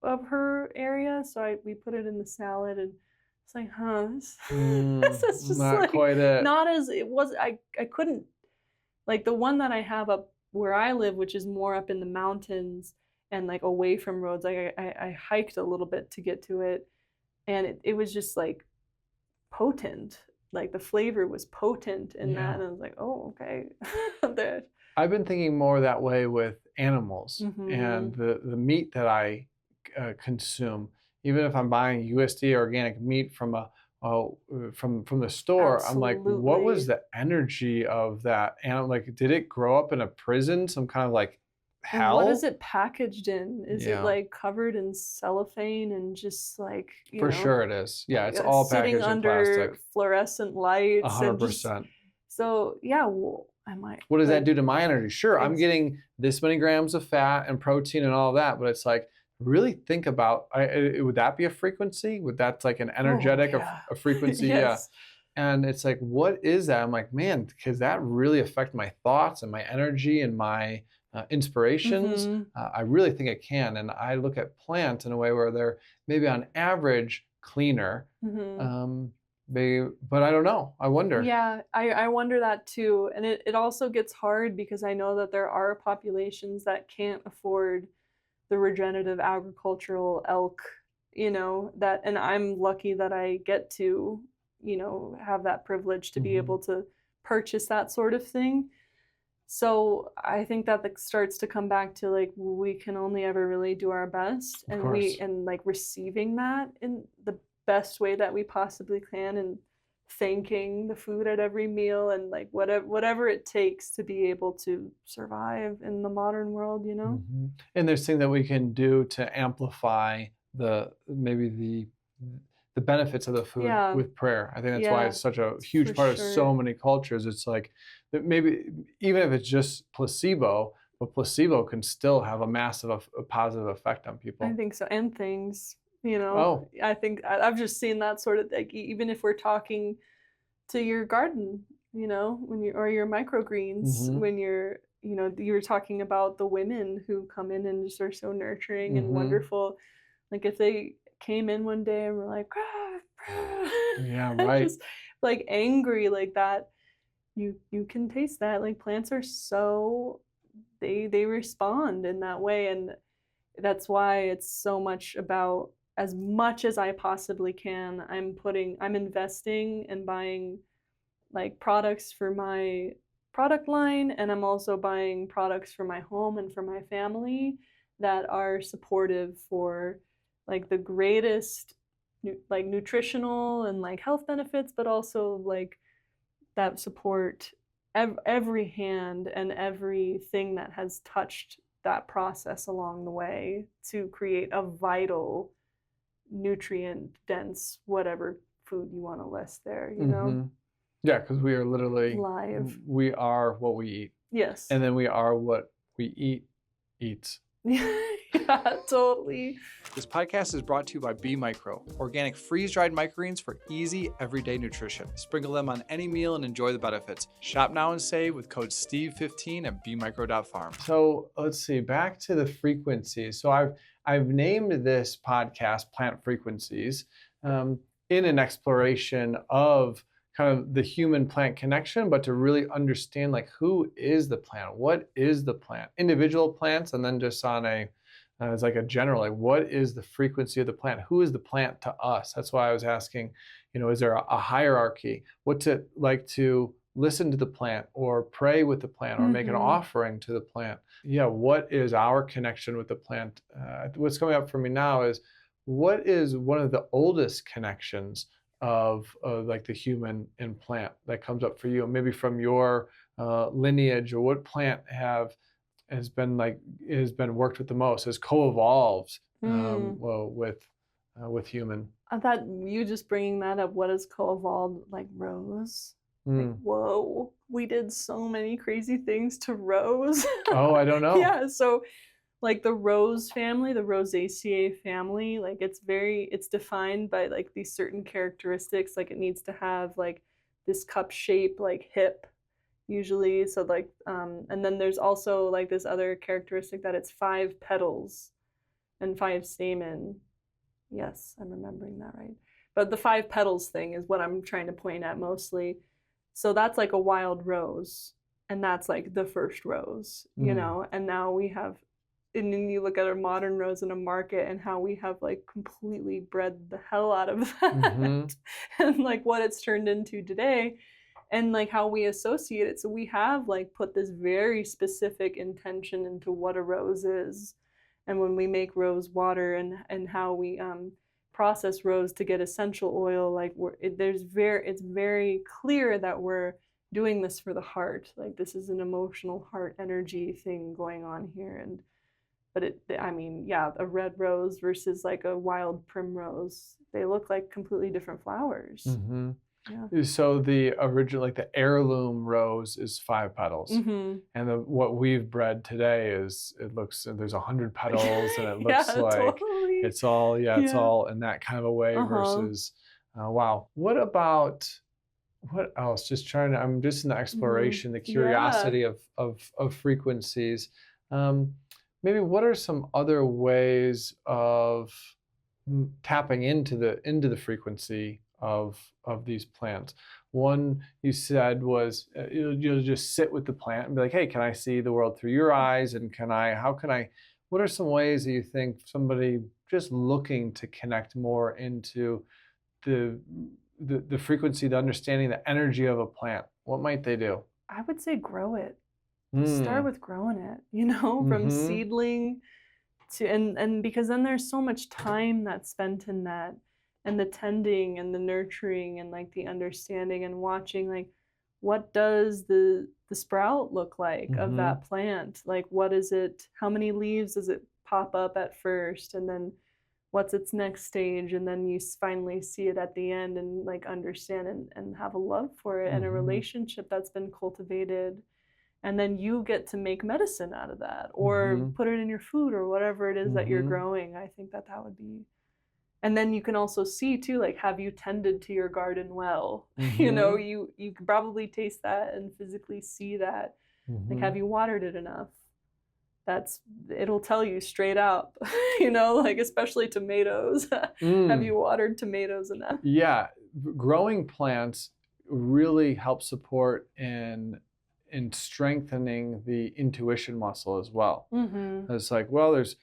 of her area. So we put it in the salad, and it's like, this is just not like, quite it. not as it was. I couldn't, like the one that I have up where I live, which is more up in the mountains and like away from roads. Like I hiked a little bit to get to it, and it was just like potent. Like the flavor was potent in that. And I was like, oh, okay. I've been thinking more that way with animals and the meat that I consume. Even if I'm buying USDA organic meat from a from the store, I'm like, what was Absolutely. the energy of that? And like, did it grow up in a prison, some kind of like And what is hell? it packaged in? Is it Yeah, like covered in cellophane and just like, for sure it is. Yeah, it's all sitting packaged in plastic. under fluorescent lights and just 100%. so yeah, well, am I What does that like do to my energy? Sure, I'm ex- getting this many grams of fat and protein and all of that, but it's like, really think about, would that be a frequency? Would that's like an oh energetic, yeah. a frequency? Yeah. Yes. And it's like, what is that? I'm like, man, because that really affect my thoughts and my energy and my inspirations. Mm-hmm. I really think it can. And I look at plants in a way where they're maybe on average cleaner. Mm-hmm. Um, but I don't know. I wonder. Yeah, I wonder that too. And it also gets hard because I know that there are populations that can't afford the regenerative agricultural elk, that, and I'm lucky that I get to, have that privilege to be able Hmm. to purchase that sort of thing. So I think that starts to come back to like we can only ever really do our best, Of and course. like receiving that in the best way that we possibly can, and thanking the food at every meal, and like whatever it takes to be able to survive in the modern world. Hmm. And there's things that we can do to amplify maybe the benefits of the food Yeah, with prayer. I think that's why yeah, it's such a huge for part of so sure. many cultures. It's like that maybe even if it's just placebo, but placebo can still have a massive a positive effect on I people. think so, and things. Oh, I think I've just seen that sort of like even if we're talking to your garden, when you or your microgreens mm-hmm, when you were talking about the women who come in and just are so nurturing and mm-hmm. wonderful. Like if they came in one day and were like, "Ah, Yeah, ah," right. just like angry like that, you can taste that. Like plants are so they respond in that way, and that's why it's so much about as much as I possibly can. I'm investing and buying like products for my product line, and I'm also buying products for my home and for my family that are supportive for like the greatest like nutritional and like health benefits, but also like that support every hand and everything that has touched that process along the way to create a vital nutrient dense whatever food you want to list there. Mm-hmm. Yeah, because we are literally, Live. we are what we eat, Yes. and then we are what we eats. Yeah, totally. This podcast is brought to you by B Micro, organic freeze-dried microgreens for easy, everyday nutrition. Sprinkle them on any meal and enjoy the benefits. Shop now and save with code STEVE15 at bmicro.farm. So let's see, back to the frequencies. So I've named this podcast Plant Frequencies in an exploration of kind of the human plant connection, but to really understand like who is the plant, what is the plant, individual plants, and then just on a it's like a general, like what is the frequency of the plant? Who is the plant to us? That's why I was asking, is there a hierarchy? What's it like to listen to the plant or pray with the plant or make an Mm-hmm. offering to the plant? Yeah, what is our connection with the plant? What's coming up for me now is what is one of the oldest connections of like the human and plant that comes up for you, maybe from your lineage, or what plant has been worked with the most, has co-evolved Mm. well, with human. I thought you just bringing that up, what is co-evolved, like rose? Like, Mm. whoa, we did so many crazy things to rose. Oh, I don't know. Yeah, so like the rose family, the Rosaceae family, like it's defined by like these certain characteristics. Like it needs to have like this cup shape, like hip, usually. So like, and then there's also like this other characteristic that it's 5 petals and 5 stamen. Yes, I'm remembering that right. But the 5 petals thing is what I'm trying to point at mostly. So that's like a wild rose, and that's like the first rose. And now we have, and then you look at a modern rose in a market and how we have like completely bred the hell out of that, Mm-hmm. and like what it's turned into today, and like how we associate it. So we have like put this very specific intention into what a rose is, and when we make rose water, and how we process rose to get essential oil. Like it's very clear that we're doing this for the heart. Like this is an emotional heart energy thing going on here. But a red rose versus like a wild primrose, they look like completely different flowers. Mm-hmm. Yeah. So the original, like the heirloom rose is 5 petals. Mm-hmm. And what we've bred today is, there's 100 petals and it looks like totally. it's all in that kind of a way versus, wow. What else? I'm just in the exploration, the curiosity of frequencies. Maybe what are some other ways of tapping into the frequency of these plants? One you said was you'll just sit with the plant and be like, hey, can I see the world through your eyes? And what are some ways that you think somebody just looking to connect more into the frequency, the understanding, the energy of a plant, what might they do? I would say grow it. Start with growing it, from seedling to, and because then there's so much time that's spent in that, and the tending and the nurturing and like the understanding and watching, like what does the sprout look like of that plant? Like what is it, how many leaves does it pop up at first, and then what's its next stage, and then you finally see it at the end and like understand and have a love for it and a relationship that's been cultivated. And then you get to make medicine out of that, or put it in your food, or whatever it is that you're growing. I think that would be. And then you can also see too, like, have you tended to your garden well? You can probably taste that and physically see that. Like, have you watered it enough? It'll tell you straight up, like especially tomatoes. Have you watered tomatoes enough? Yeah, growing plants really help support in strengthening the intuition muscle as well. It's like, well, there's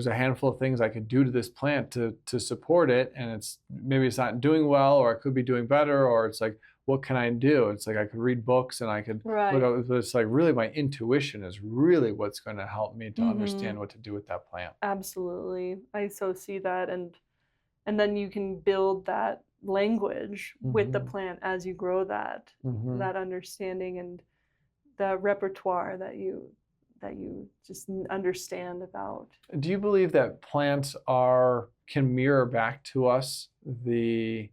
a handful of things I could do to this plant to support it, and maybe it's not doing well, or it could be doing better, or it's like, what can I do? It's like I could read books and I could look up, but it's like really my intuition is really what's going to help me to understand what to do with that plant. Absolutely. I so see that, and then you can build that language with the plant as you grow that understanding and the repertoire that you just understand about. Do you believe that plants can mirror back to us the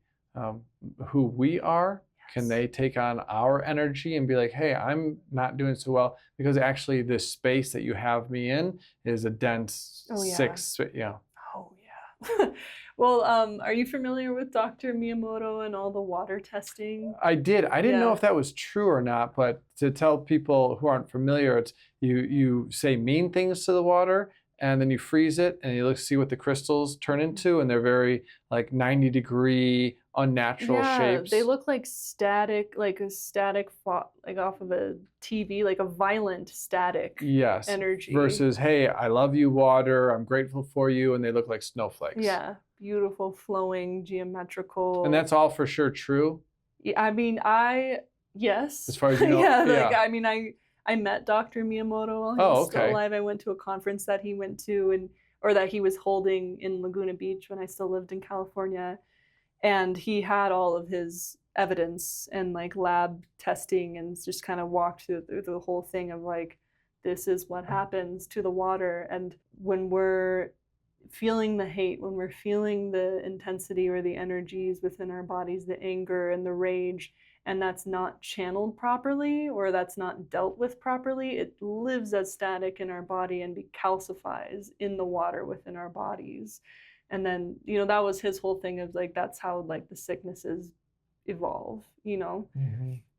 who we are? Yes. Can they take on our energy and be like, hey, I'm not doing so well because actually this space that you have me in is a dense 6. Yeah. Oh yeah. Well, are you familiar with Dr. Miyamoto and all the water testing? I did. I didn't know if that was true or not, but to tell people who aren't familiar, it's you say mean things to the water, and then you freeze it, and you see what the crystals turn into, and they're very like 90-degree unnatural shapes. They look like static, like a static, like off of a TV, like a violent static energy. Versus, hey, I love you, water. I'm grateful for you, and they look like snowflakes. Yeah, beautiful, flowing, geometrical. And that's all for sure true. I mean, yes. As far as you know, I mean, I met Dr. Miyamoto while he was still alive. I went to a conference that he went to, or that he was holding in Laguna Beach when I still lived in California. And he had all of his evidence and like lab testing, and just kind of walked through the whole thing of like, this is what happens to the water. And when we're feeling the hate, when we're feeling the intensity or the energies within our bodies, the anger and the rage, and that's not channeled properly, or that's not dealt with properly, it lives as static in our body and calcifies in the water within our bodies. And then, that was his whole thing of like, that's how like the sicknesses evolve,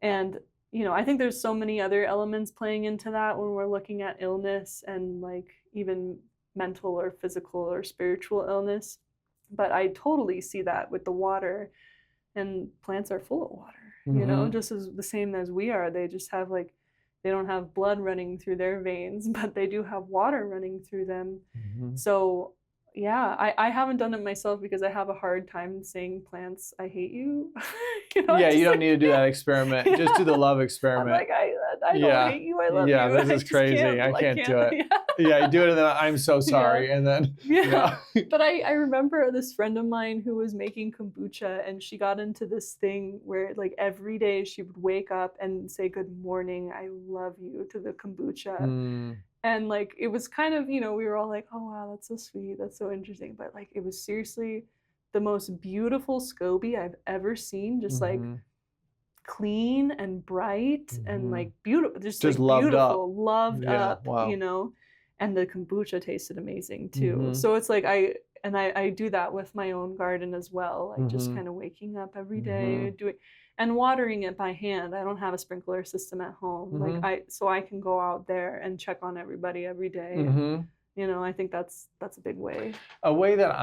And, I think there's so many other elements playing into that when we're looking at illness and like even mental or physical or spiritual illness. But I totally see that with the water, and plants are full of water, just as the same as we are. They just have like, they don't have blood running through their veins, but they do have water running through them. So yeah, I haven't done it myself because I have a hard time saying plants, I hate you. You don't need to do that experiment. Just do the love experiment. I'm like, I don't hate you, I love you. Yeah, this is crazy. I can't do it. Yeah, you do it and then I'm so sorry. And then, yeah. But I remember this friend of mine who was making kombucha, and she got into this thing where like every day she would wake up and say, "Good morning, I love you," to the kombucha. And like it was kind of, we were all like, "Oh wow, that's so sweet, that's so interesting." But like it was seriously the most beautiful SCOBY I've ever seen, just like clean and bright and like beautiful, just like loved beautiful, up. loved up, Wow. and the kombucha tasted amazing too. So it's like I do that with my own garden as well, like just kind of waking up every day, doing and watering it by hand. I don't have a sprinkler system at home, like I can go out there and check on everybody every day. And, I think that's a big way. A way that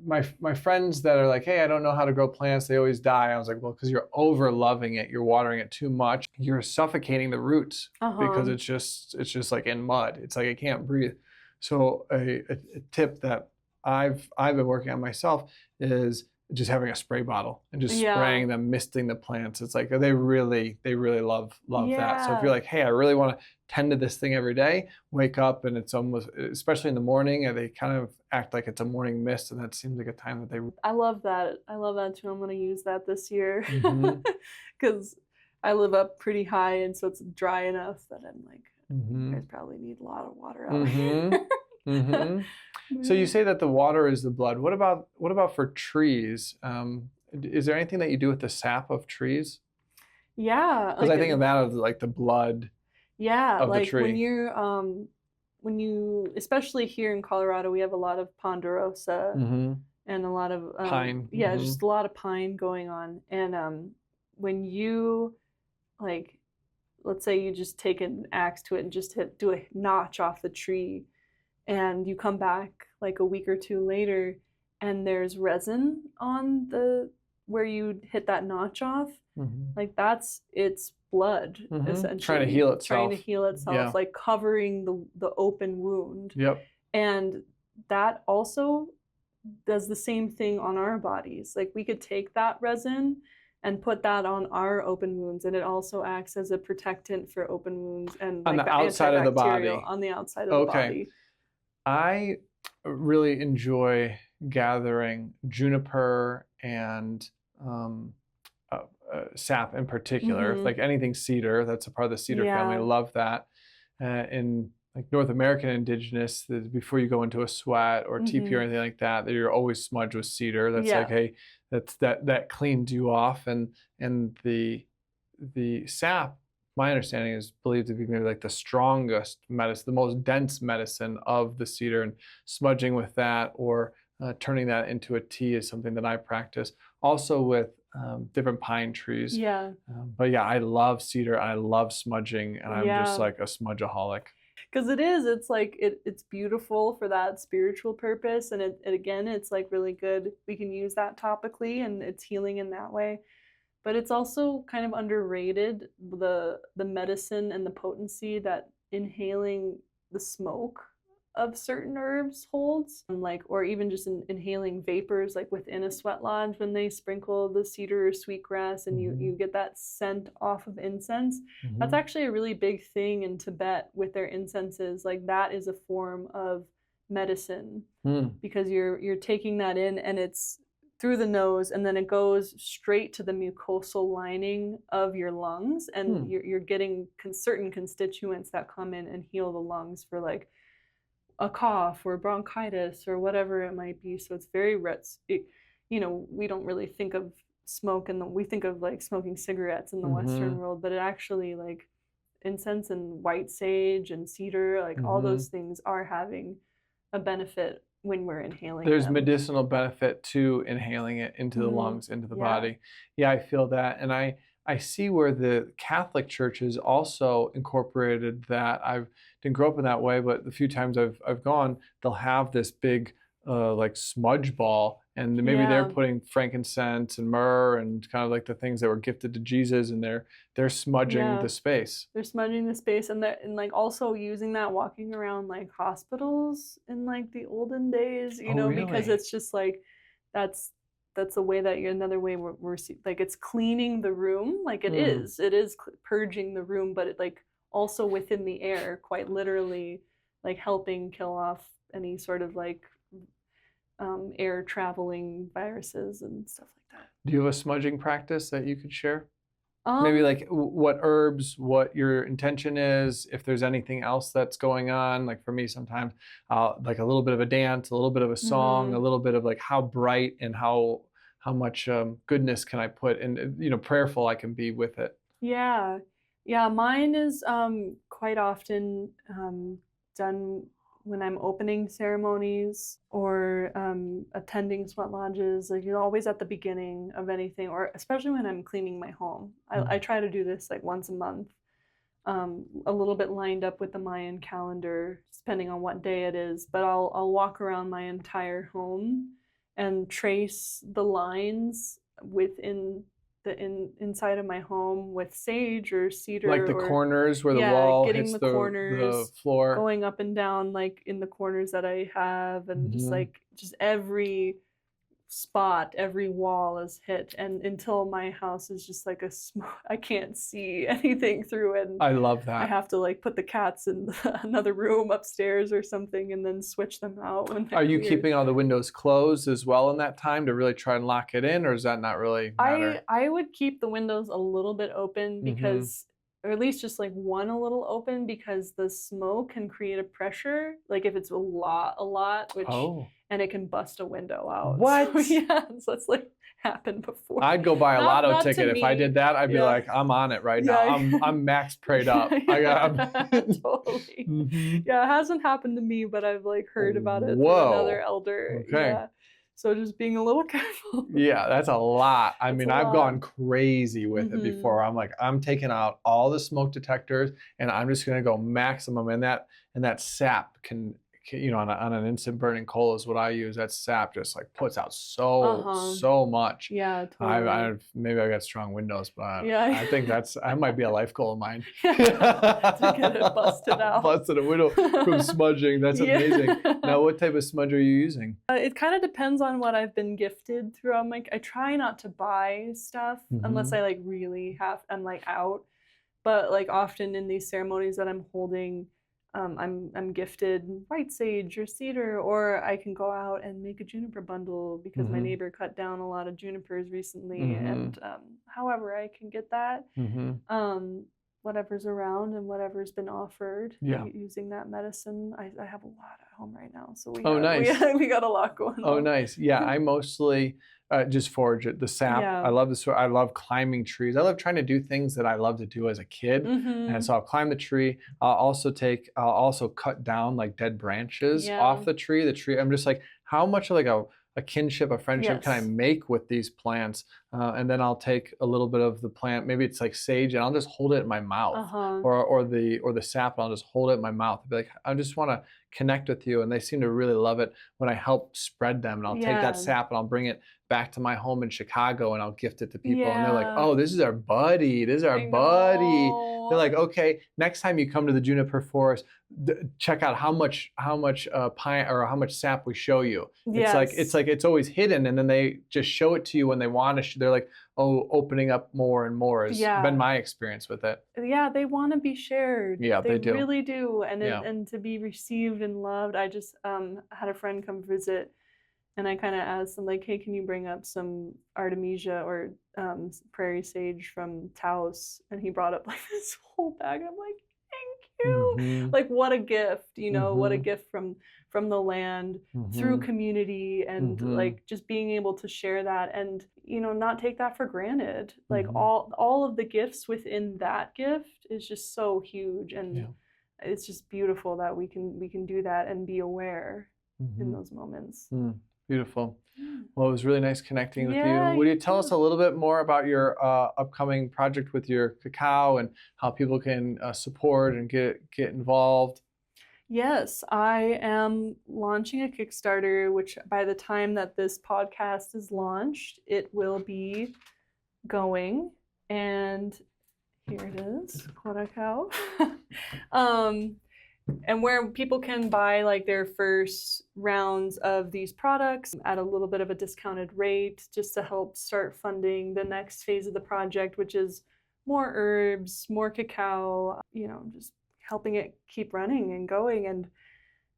my friends that are like, hey, I don't know how to grow plants, they always die. I was like, well, because you're over loving it, you're watering it too much, you're suffocating the roots because it's just like in mud. It's like it can't breathe. So a tip that I've been working on myself is just having a spray bottle and just spraying them, misting the plants. It's like they really love that. So if you're like, hey, I really want to tend to this thing every day, wake up and it's almost, especially in the morning, and they kind of act like it's a morning mist, and that seems like a time that they. I love that too. I'm going to use that this year because I live up pretty high, and so it's dry enough that I'm like, you guys probably need a lot of water out here. So you say that the water is the blood. What about for trees? Is there anything that you do with the sap of trees? Yeah, because I think of that as like the blood. Yeah, of like the tree. when you, especially here in Colorado, we have a lot of ponderosa and a lot of pine. Yeah, just a lot of pine going on. And when you, like, let's say you just take an axe to it and just do a notch off the tree, and you come back like a week or two later, and there's resin on where you hit that notch off, like it's blood, essentially trying to heal itself, like covering the open wound. Yep. And that also does the same thing on our bodies. Like we could take that resin and put that on our open wounds, and it also acts as a protectant for open wounds and on like the outside of the body. On the outside of the body. I really enjoy gathering juniper and sap in particular, like anything cedar. That's a part of the cedar family. I love that. In like North American indigenous, before you go into a sweat or TP or anything like that, you're always smudged with cedar. That's like, hey, that cleans you off. And the sap, my understanding, is believed to be maybe like the strongest medicine, the most dense medicine of the cedar, and smudging with that or turning that into a tea is something that I practice. Also with different pine trees. But yeah, I love cedar. I love smudging, and I'm just like a smudgeaholic. Because it's like it's beautiful for that spiritual purpose, and it's like really good. We can use that topically, and it's healing in that way. But it's also kind of underrated, the medicine and the potency that inhaling the smoke of certain herbs holds, and like, or even just inhaling vapors like within a sweat lodge when they sprinkle the cedar or sweetgrass, and you get that scent off of incense. That's actually a really big thing in Tibet with their incenses. Like that is a form of medicine because you're taking that in, and it's through the nose, and then it goes straight to the mucosal lining of your lungs, and you're getting certain constituents that come in and heal the lungs for like a cough or bronchitis or whatever it might be. So it's very we don't really think of smoke, and we think of like smoking cigarettes in the Western world, but it actually, like, incense and white sage and cedar, like all those things are having a benefit when we're inhaling. There's them. medicinal benefit to inhaling it into the lungs, into the body. Yeah, I feel that. And I see where the Catholic Church has also incorporated that. I didn't grow up in that way, but the few times I've gone, they'll have this big like smudge ball, and maybe they're putting frankincense and myrrh and kind of like the things that were gifted to Jesus, and they're smudging the space. They're smudging the space, and like also using that walking around like hospitals in like the olden days, you know, really? Because it's just like that's a way that another way we're like, it's cleaning the room, like it is purging the room, but it like also within the air, quite literally, like helping kill off any sort of like air traveling viruses and stuff like that. Do you have a smudging practice that you could share? Um, Maybe like what herbs, what your intention is, if there's anything else that's going on. Like for me, sometimes like a little bit of a dance, a little bit of a song, a little bit of like how bright and how much goodness can I put in, prayerful I can be with it. Yeah. Yeah, mine is quite often done when I'm opening ceremonies or attending sweat lodges. Like you're always at the beginning of anything, or especially when I'm cleaning my home. I try to do this like once a month, a little bit lined up with the Mayan calendar, depending on what day it is. But I'll walk around my entire home and trace the lines within the inside of my home with sage or cedar, like the corners where the wall getting hits the the corners, floor, going up and down like in the corners that I have, and just every spot, every wall is hit, and until my house is just like a smoke, I can't see anything through it. And I love that. I have to like put the cats in another room upstairs or something and then switch them out when they're Are you cleared. keeping all the windows closed as well in that time to really try and lock it in, or does that not really matter? I would keep the windows a little bit open because, or at least just like one a little open, because the smoke can create a pressure. Like if it's a lot, which and it can bust a window out. What? So, yeah, so it's like happened before. I'd go buy a lotto not ticket to if I me. did that. I'd be like, I'm on it right now. I'm max prayed up. Totally. Yeah, it hasn't happened to me, but I've like heard about it through another elder. Okay. Yeah. So just being a little careful. Yeah, that's a lot. I mean, I've gone crazy with it Mhm. before. I'm like, I'm taking out all the smoke detectors and I'm just gonna go maximum. And that sap can on an instant burning coal is what I use. That sap just like puts out so much. Yeah, totally. Maybe I got strong windows, but Yeah. I think that might be a life goal of mine. To get it busted out. Busted a window from smudging. That's amazing. Now, what type of smudge are you using? It kind of depends on what I've been gifted throughout my. I try not to buy stuff unless I like really I'm like out. But like often in these ceremonies that I'm holding, I'm gifted white sage or cedar, or I can go out and make a juniper bundle because my neighbor cut down a lot of junipers recently, and however I can get that, whatever's around and whatever's been offered, using that medicine. I have a lot at home right now, so we got a lot going on. Oh, nice. Yeah, I mostly just forage it. The sap. Yeah. I love this. I love climbing trees. I love trying to do things that I love to do as a kid. And so I'll climb the tree. I'll also cut down like dead branches off the tree. I'm just like, how much like a kinship, a friendship can I make with these plants? And then I'll take a little bit of the plant, maybe it's like sage, and I'll just hold it in my mouth, or the sap, and I'll just hold it in my mouth. I'll be like, I just want to connect with you, and they seem to really love it when I help spread them. And I'll take that sap and I'll bring it back to my home in Chicago, and I'll gift it to people, and they're like, oh, this is our buddy. This is our buddy. They're like, okay, next time you come to the juniper forest, check out how much pine or how much sap we show you. It's like it's always hidden, and then they just show it to you when they want to. They're like, oh, opening up more and more has been my experience with it. Yeah, they want to be shared. Yeah, they do. Really do, and to be received and loved. I just had a friend come visit, and I kind of asked them like, hey, can you bring up some Artemisia or prairie sage from Taos? And he brought up like this whole bag. And I'm like, thank you. Like, what a gift, what a gift from the land through community, and like just being able to share that and, not take that for granted. Like all of the gifts within that gift is just so huge. And it's just beautiful that we can do that and be aware in those moments. Beautiful. Well, it was really nice connecting with you. Would you tell us a little bit more about your upcoming project with your cacao and how people can support and get involved? Yes, I am launching a Kickstarter, which by the time that this podcast is launched, it will be going. And here it is, Curacao. And where people can buy like their first rounds of these products at a little bit of a discounted rate, just to help start funding the next phase of the project, which is more herbs, more cacao, just helping it keep running and going.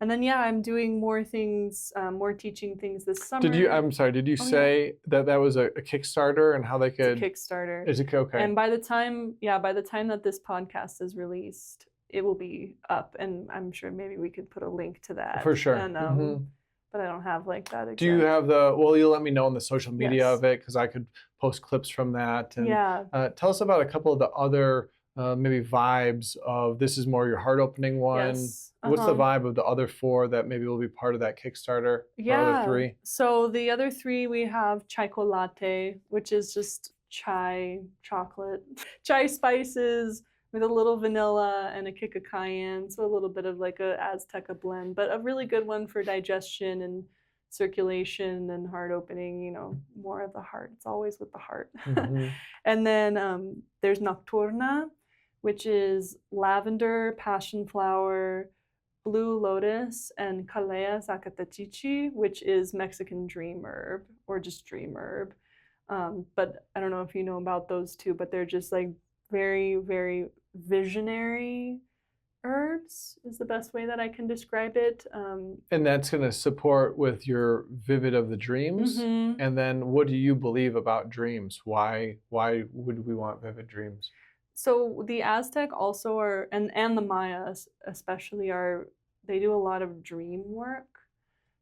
And then, yeah, I'm doing more things, more teaching things this summer. I'm sorry, did you say that was a Kickstarter and how they could? It's a Kickstarter. Is it okay? And by the time that this podcast is released, it will be up, and I'm sure maybe we could put a link to that. For sure. And, but I don't have like that exact. Do you have you'll let me know on the social media of it, because I could post clips from that. And tell us about a couple of the other maybe vibes of, this is more your heart opening one. Yes. What's the vibe of the other 4 that maybe will be part of that Kickstarter? Yeah. Or other 3? So the other 3, we have chocolate, which is just chai, chocolate, chai spices with a little vanilla and a kick of cayenne. So a little bit of like a Azteca blend, but a really good one for digestion and circulation and heart opening, more of the heart. It's always with the heart. And then there's Nocturna, which is lavender, passion flower, blue lotus, and Calea zacatachichi, which is Mexican dream herb, or just dream herb. But I don't know if you know about those 2, but they're just like very, very visionary herbs is the best way that I can describe it. And that's going to support with your vivid of the dreams. And then what do you believe about dreams? Why would we want vivid dreams? So the Aztec also are, and the Mayas especially, they do a lot of dream work.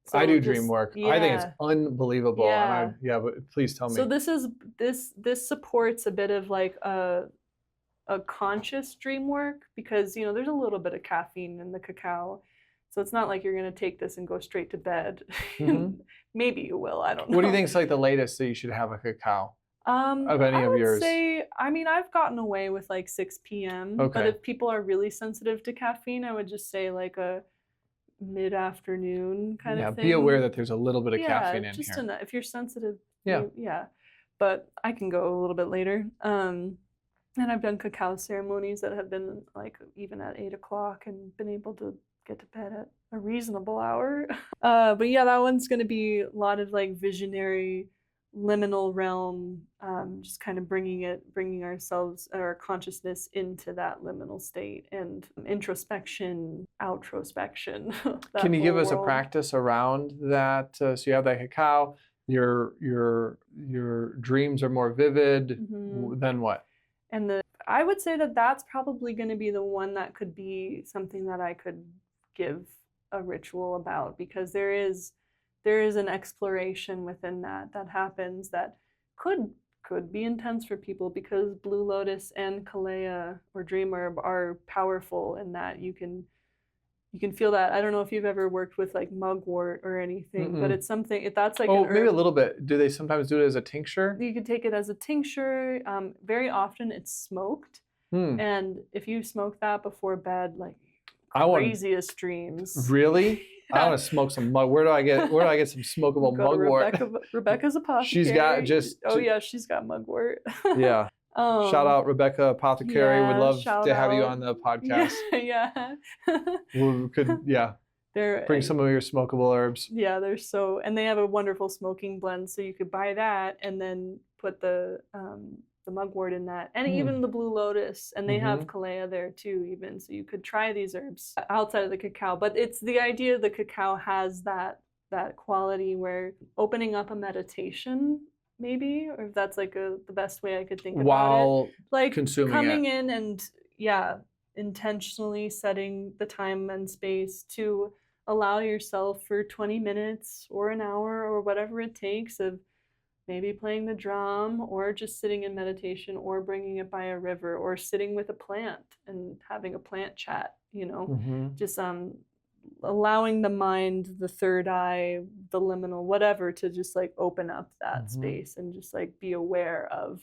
So I do dream work. I think it's unbelievable. Yeah. But please tell me. So this supports a bit of like a conscious dream work, because there's a little bit of caffeine in the cacao. So it's not like you're going to take this and go straight to bed. Maybe you will, I don't know. What do you think is like the latest that you should have a cacao? Of any of yours? I would say, I've gotten away with like 6 p.m. Okay. But if people are really sensitive to caffeine, I would just say like a mid-afternoon kind of thing. Be aware that there's a little bit of caffeine in just here. enough. If you're sensitive, yeah. But I can go a little bit later. And I've done cacao ceremonies that have been like even at 8 o'clock and been able to get to bed at a reasonable hour. But yeah, that one's going to be a lot of like visionary, liminal realm, just kind of bringing our consciousness into that liminal state, and introspection, outrospection. Can you give us a practice around that? So you have that cacao, your dreams are more vivid. Then what? And I would say that that's probably going to be the one that could be something that I could give a ritual about, because there is an exploration within that happens that could be intense for people, because blue lotus and Calea or dream herb are powerful in that you can feel that. I don't know if you've ever worked with like mugwort or anything, but it's something that's like an herb. Maybe a little bit. Do they sometimes do it as a tincture? You could take it as a tincture. Very often it's smoked, and if you smoke that before bed, like craziest dreams. Really? I want to smoke some mug. Where do I get some smokable mugwort? Rebecca's apothecary. She's got she's got mugwort. Yeah. Shout out Rebecca Apothecary. Would love to have you on the podcast. Yeah. We could bring some of your smokable herbs. Yeah, and they have a wonderful smoking blend, so you could buy that and then put the mugwort in that, and even the blue lotus, and they have Calea there too, even, so you could try these herbs outside of the cacao. But it's the idea the cacao has that quality where opening up a meditation, maybe, or if that's like the best way I could think about it, like coming in and intentionally setting the time and space to allow yourself for 20 minutes or an hour or whatever it takes of maybe playing the drum, or just sitting in meditation, or bringing it by a river, or sitting with a plant and having a plant chat, just allowing the mind, the third eye, the liminal, whatever, to just like open up that space and just like be aware of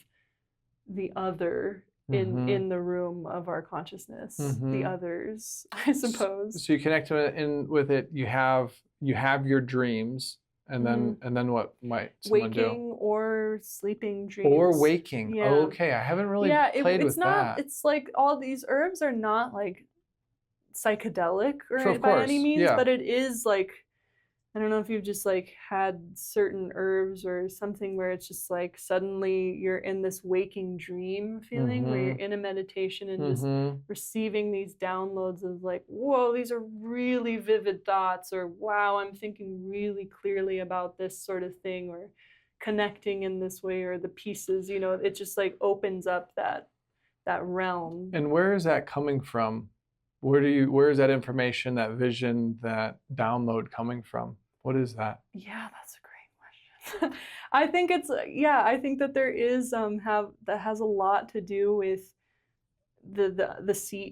the other in the room of our consciousness, the others, I suppose. So you connect in with it. You have your dreams. And then what might someone do? Waking or sleeping dreams. Or waking. Yeah. Oh, okay. I haven't really played with that. It's like all these herbs are not like psychedelic Sure, by any means, yeah. but it is like I don't know if you've just like had certain herbs or something where it's just like suddenly you're in this waking dream feeling where you're in a meditation and just receiving these downloads of like, whoa, these are really vivid thoughts, or wow, I'm thinking really clearly about this sort of thing, or connecting in this way, or the pieces, you know, it just like opens up that realm. And where is that coming from? Where is that information, that vision, that download coming from? What is that? Yeah, that's a great question. I think I think that there is that has a lot to do with the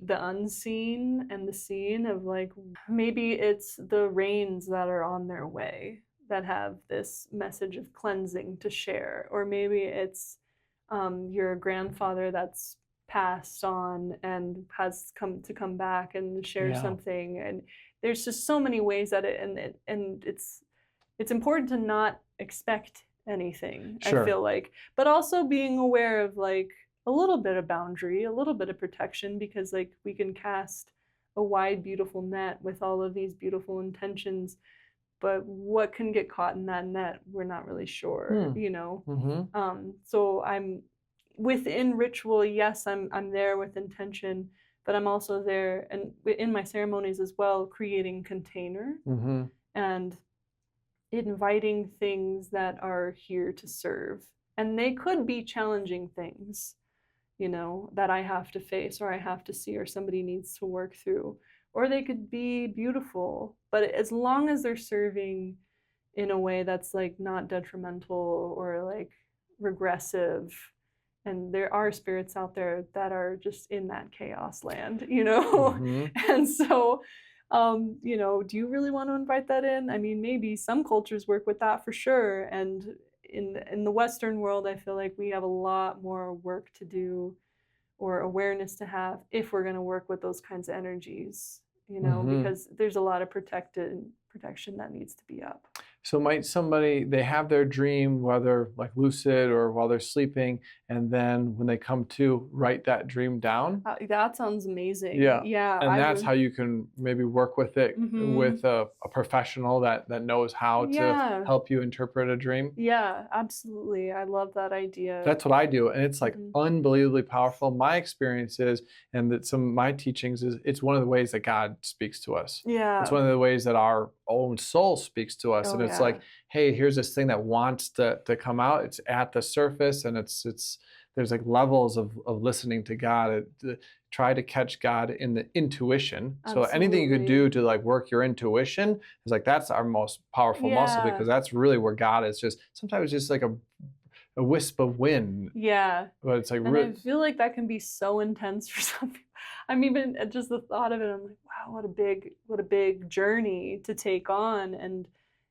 unseen and the seen of like, maybe it's the rains that are on their way that have this message of cleansing to share, or maybe it's your grandfather that's passed on and has come back and share something. And there's just so many ways that it's important to not expect anything. I feel like, but also being aware of like a little bit of boundary, a little bit of protection, because like we can cast a wide, beautiful net with all of these beautiful intentions, but what can get caught in that net, we're not really sure, you know? So I'm within ritual, yes, I'm there with intention, but I'm also there, and in my ceremonies as well, creating container and inviting things that are here to serve. And they could be challenging things, you know, that I have to face, or I have to see, or somebody needs to work through, or they could be beautiful, but as long as they're serving in a way that's like not detrimental or like regressive. And there are spirits out there that are just in that chaos land, you know? And so, you know, do you really want to invite that in? I mean, maybe some cultures work with that for sure. And in the Western world, I feel like we have a lot more work to do, or awareness to have, if we're going to work with those kinds of energies, you know, because there's a lot of protection that needs to be up. So might somebody, they have their dream, whether like lucid or while they're sleeping, and then when they come to, write that dream down? That sounds amazing. Yeah. Yeah. And that's how you can maybe work with it with a professional that knows how to help you interpret a dream. Yeah, absolutely. I love that idea. That's what I do. And it's like unbelievably powerful. My experience is, and that some of my teachings is, it's one of the ways that God speaks to us. Yeah. It's one of the ways that our own soul speaks to us. And it's like, hey, here's this thing that wants to come out. It's at the surface, and there's like levels of listening to God. Try to catch God in the intuition. Absolutely. So anything you could do to like work your intuition is like, that's our most powerful muscle, because that's really where God is. Just sometimes it's just like a wisp of wind. Yeah. But it's like, and I feel like that can be so intense for some people. I'm even just the thought of it, I'm like, wow, what a big journey to take on. And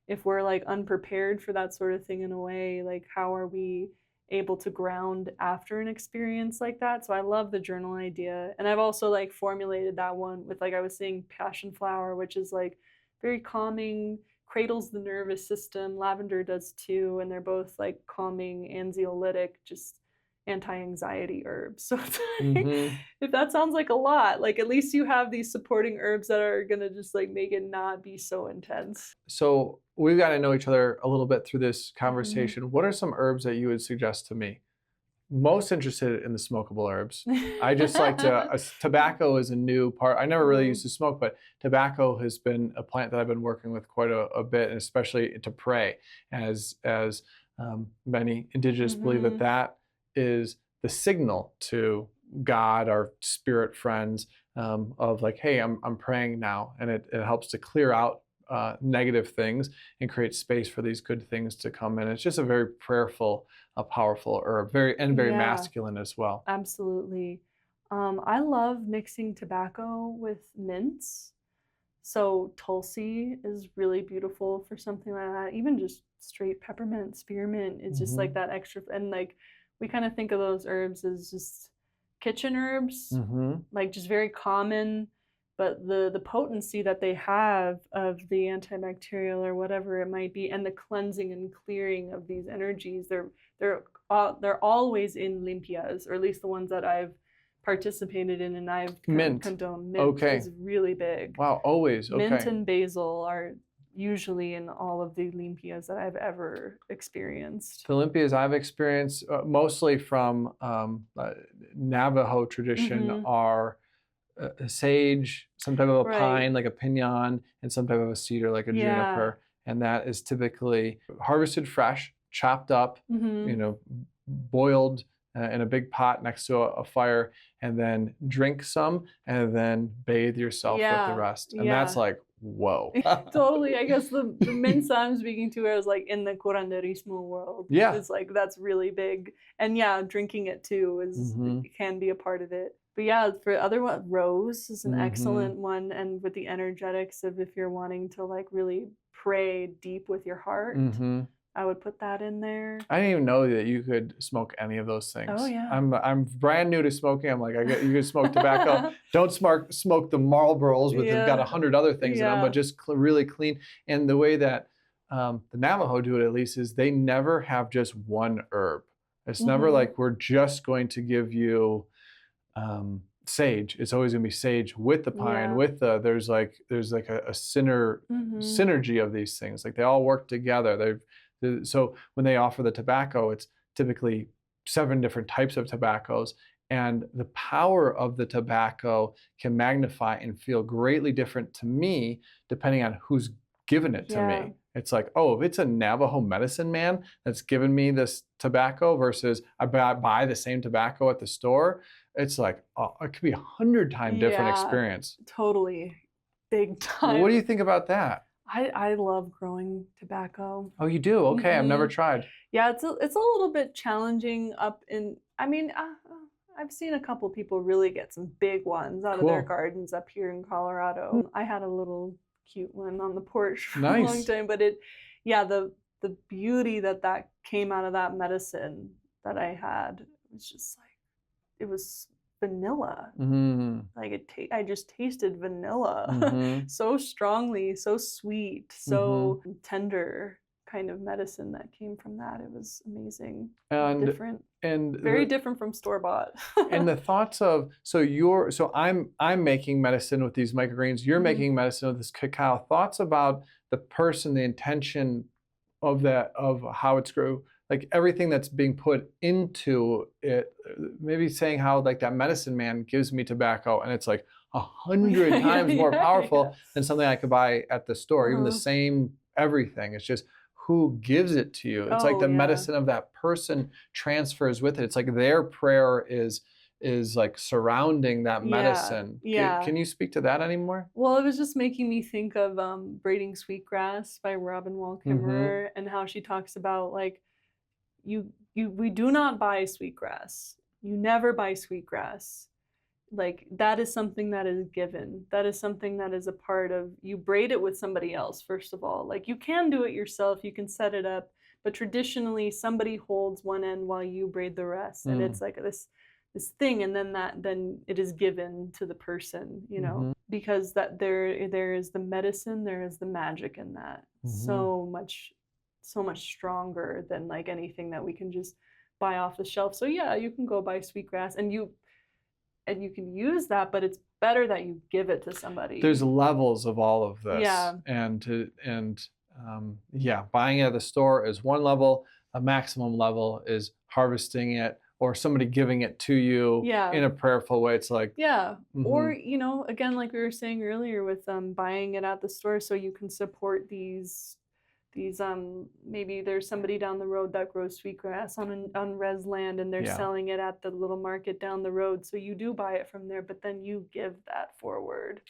if we're like unprepared for that sort of thing in a way, like how are we able to ground after an experience like that? So I love the journal idea. And I've also like formulated that one with, like I was saying, passion flower, which is like very calming, cradles the nervous system. Lavender does too. And they're both like calming, anxiolytic, just anti-anxiety herbs. So it's like, if that sounds like a lot, like at least you have these supporting herbs that are gonna just like make it not be so intense. So we've got to know each other a little bit through this conversation. What are some herbs that you would suggest to me? Most interested in the smokable herbs. I just like tobacco is a new part. I never really used to smoke, but tobacco has been a plant that I've been working with quite a bit, and especially to pray, as many indigenous believe that is the signal to God, our spirit friends, of like, hey, I'm praying now, and it helps to clear out negative things and create space for these good things to come in. It's just a very prayerful, powerful herb, very masculine as well. Absolutely. I love mixing tobacco with mints. So Tulsi is really beautiful for something like that. Even just straight peppermint, spearmint is just like that extra, and like we kind of think of those herbs as just kitchen herbs, like just very common, but the potency that they have of the antibacterial or whatever it might be, and the cleansing and clearing of these energies, they're always in limpias, or at least the ones that I've participated in, and I've condoned. Mint is really big. Wow, always. Mint and basil are usually in all of the limpias that I've ever experienced. The Olympias I've experienced, mostly from Navajo tradition, are sage, some type of a pine like a pinon, and some type of a cedar like a juniper. And that is typically harvested fresh, chopped up, you know, boiled in a big pot next to a fire, and then drink some, and then bathe yourself with the rest. And that's like, whoa. Totally. I guess the mints I'm speaking to is like in the curanderismo world. Yeah. It's like, that's really big. And yeah, drinking it too is can be a part of it. But yeah, for other one, rose is an excellent one. And with the energetics of if you're wanting to like really pray deep with your heart, I would put that in there. I didn't even know that you could smoke any of those things. Oh yeah. I'm brand new to smoking. I'm like, you could smoke tobacco. Don't smoke the Marlboros with they've got 100 other things in them, but just really clean. And the way that the Navajo do it, at least, is they never have just one herb. It's never like we're just going to give you sage. It's always going to be sage with the pine, with the there's like a synergy of these things. Like they all work together. So when they offer the tobacco, it's typically 7 different types of tobaccos, and the power of the tobacco can magnify and feel greatly different to me depending on who's given it to me. It's like, oh, if it's a Navajo medicine man that's given me this tobacco versus I buy the same tobacco at the store, it's like, oh, it could be 100 times different experience. Totally. Big time. What do you think about that? I love growing tobacco. Oh, you do? Okay, I've never tried. Yeah, it's a little bit challenging up in, I mean, I've seen a couple people really get some big ones out of their gardens up here in Colorado. I had a little cute one on the porch for a long time, but the beauty that came out of that medicine that I had was just like, it was vanilla. Like I just tasted vanilla so strongly, so sweet, so tender kind of medicine that came from that. It was amazing. And different. And very different from store-bought. And the thoughts of, so I'm making medicine with these microgreens, you're making medicine with this cacao. Thoughts about the person, the intention of that, of how it's grew, like everything that's being put into it, maybe saying how like that medicine man gives me tobacco and it's like 100 times more powerful than something I could buy at the store, even the same everything. It's just who gives it to you. It's like the medicine of that person transfers with it. It's like their prayer is like surrounding that medicine. Can you speak to that anymore? Well, it was just making me think of Braiding Sweetgrass by Robin Wall Kimmerer, and how she talks about like, we do not buy sweetgrass. You never buy sweetgrass. Like that is something that is given. That is something that is a part of, you braid it with somebody else, first of all. Like you can do it yourself, you can set it up, but traditionally somebody holds one end while you braid the rest. And it's like this thing, and then it is given to the person, you know, because that there is the medicine, there is the magic in that. So much stronger than like anything that we can just buy off the shelf. So yeah, you can go buy sweetgrass and you can use that, but it's better that you give it to somebody. There's levels of all of this. Buying it at the store is one level. A maximum level is harvesting it or somebody giving it to you in a prayerful way. It's like or you know, again, like we were saying earlier with buying it at the store, so you can support these maybe there's somebody down the road that grows sweetgrass on res land, and they're selling it at the little market down the road, so you do buy it from there, but then you give that forward.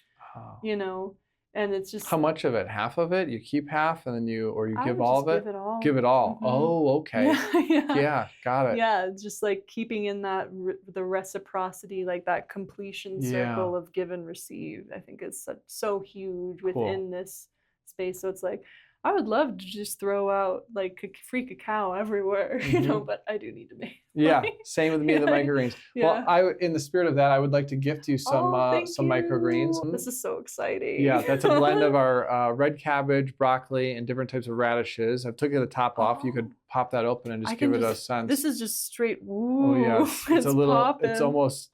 You know, and it's just, how much of it? Half of it? You keep half and then you give all of it? Give it all. Oh, okay. Yeah, got it. Yeah, just like keeping in that the reciprocity, like that completion circle of give and receive, I think is so huge within this space. So it's like, I would love to just throw out like free cacao everywhere, you know, but I do need to make money. Same with me and the microgreens. Well, in the spirit of that, I would like to gift you some microgreens. This is so exciting. Yeah, that's a blend of our red cabbage, broccoli, and different types of radishes. I've taken the top off. You could pop that open and just give it a sense. This is just straight. Ooh, oh yeah, it's a little. Poppin'. It's almost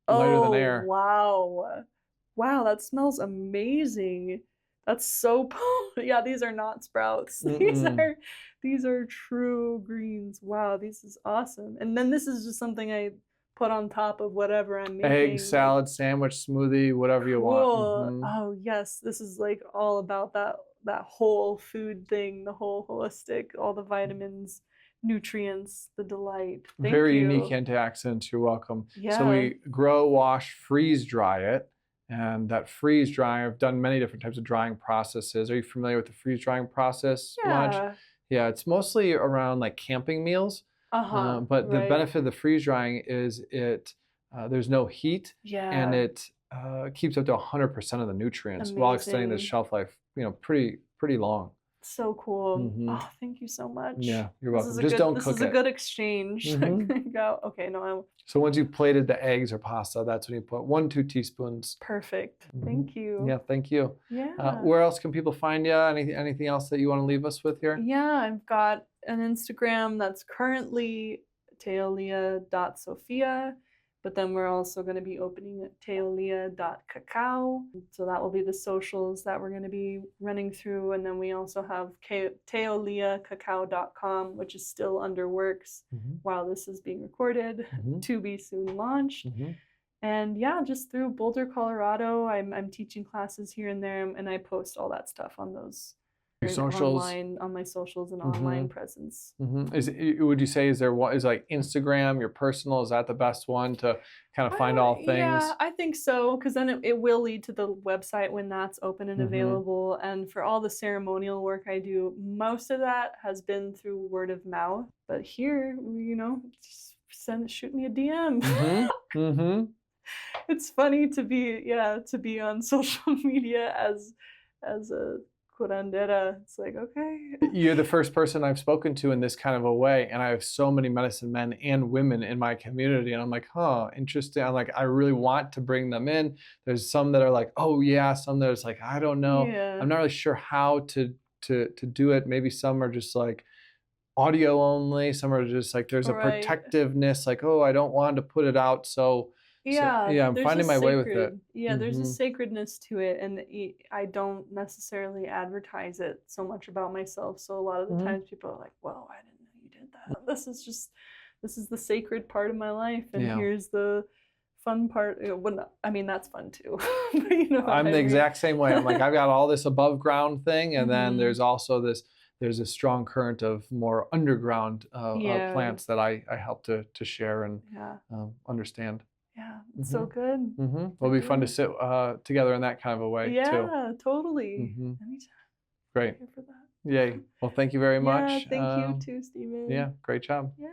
lighter than air. Wow, that smells amazing. That's so yeah, these are not sprouts. Mm-mm. These are true greens. Wow, this is awesome. And then this is just something I put on top of whatever I'm Egg, making. Like, salad, sandwich, smoothie, whatever you want. cool. Oh yes, this is like all about that whole food thing, the whole holistic, all the vitamins, nutrients, the delight. Thank Very you. unique antioxidants. You're welcome. Yeah. So we grow, wash, freeze dry it. And that freeze drying, I've done many different types of drying processes. Are you familiar with the freeze drying process much? Yeah. Yeah, it's mostly around like camping meals. But the Right. benefit of the freeze drying is there's no heat, and Yeah. it keeps up to 100% of the nutrients while extending the Amazing. shelf life, pretty long. So cool. Mhm. Oh, thank you so much. Yeah, you're This welcome. is a Just good, don't this cook is a it. good exchange. Mhm. Go. Okay, no, So once you've plated the eggs or pasta, that's when you put 1-2 teaspoons. perfect. Mhm. Thank you. Yeah, thank you. Yeah. Where else can people find you? Anything else that you want to leave us with here? Yeah, I've got an Instagram that's currently teolia.sofia, but then we're also going to be opening at teolia.cacao. So that will be the socials that we're going to be running through. And then we also have teoliacacao.com, which is still under works while this is being recorded, to be soon launched. And yeah, just through Boulder, Colorado, I'm teaching classes here and there, and I post all that stuff on those Your socials? online, on my socials and online presence. Would you say is like Instagram, your personal, is that the best one to kind of find all things? Yeah, I think so, because then it will lead to the website when that's open and available. And for all the ceremonial work I do, most of that has been through word of mouth. But here, just shoot me a DM. It's funny to be on social media as a curandera. It's like, okay. You're the first person I've spoken to in this kind of a way, and I have so many medicine men and women in my community, and I'm like, interesting. I'm like, I really want to bring them in. There's some that are like, oh yeah, some that is like, I don't know. Yeah. I'm not really sure how to do it. Maybe some are just like audio only. Some are just like there's a protectiveness, like, oh, I don't want to put it out. So I'm finding my way with it. Yeah, there's a sacredness to it, and I don't necessarily advertise it so much about myself. So a lot of the times people are like, "Whoa, I didn't know you did that." This is the sacred part of my life, and here's the fun part. That's fun too. But I'm the exact same way. I'm like, I've got all this above ground thing, and then there's also there's a strong current of more underground plants that I help to share and understand. Yeah, it's so good. It'll be fun to sit together in that kind of a way too. Yeah, totally. Anytime. Great. I'm here for that. Yay. Well, thank you very much. Yeah, thank you too, Stephen. Yeah, great job. Yeah.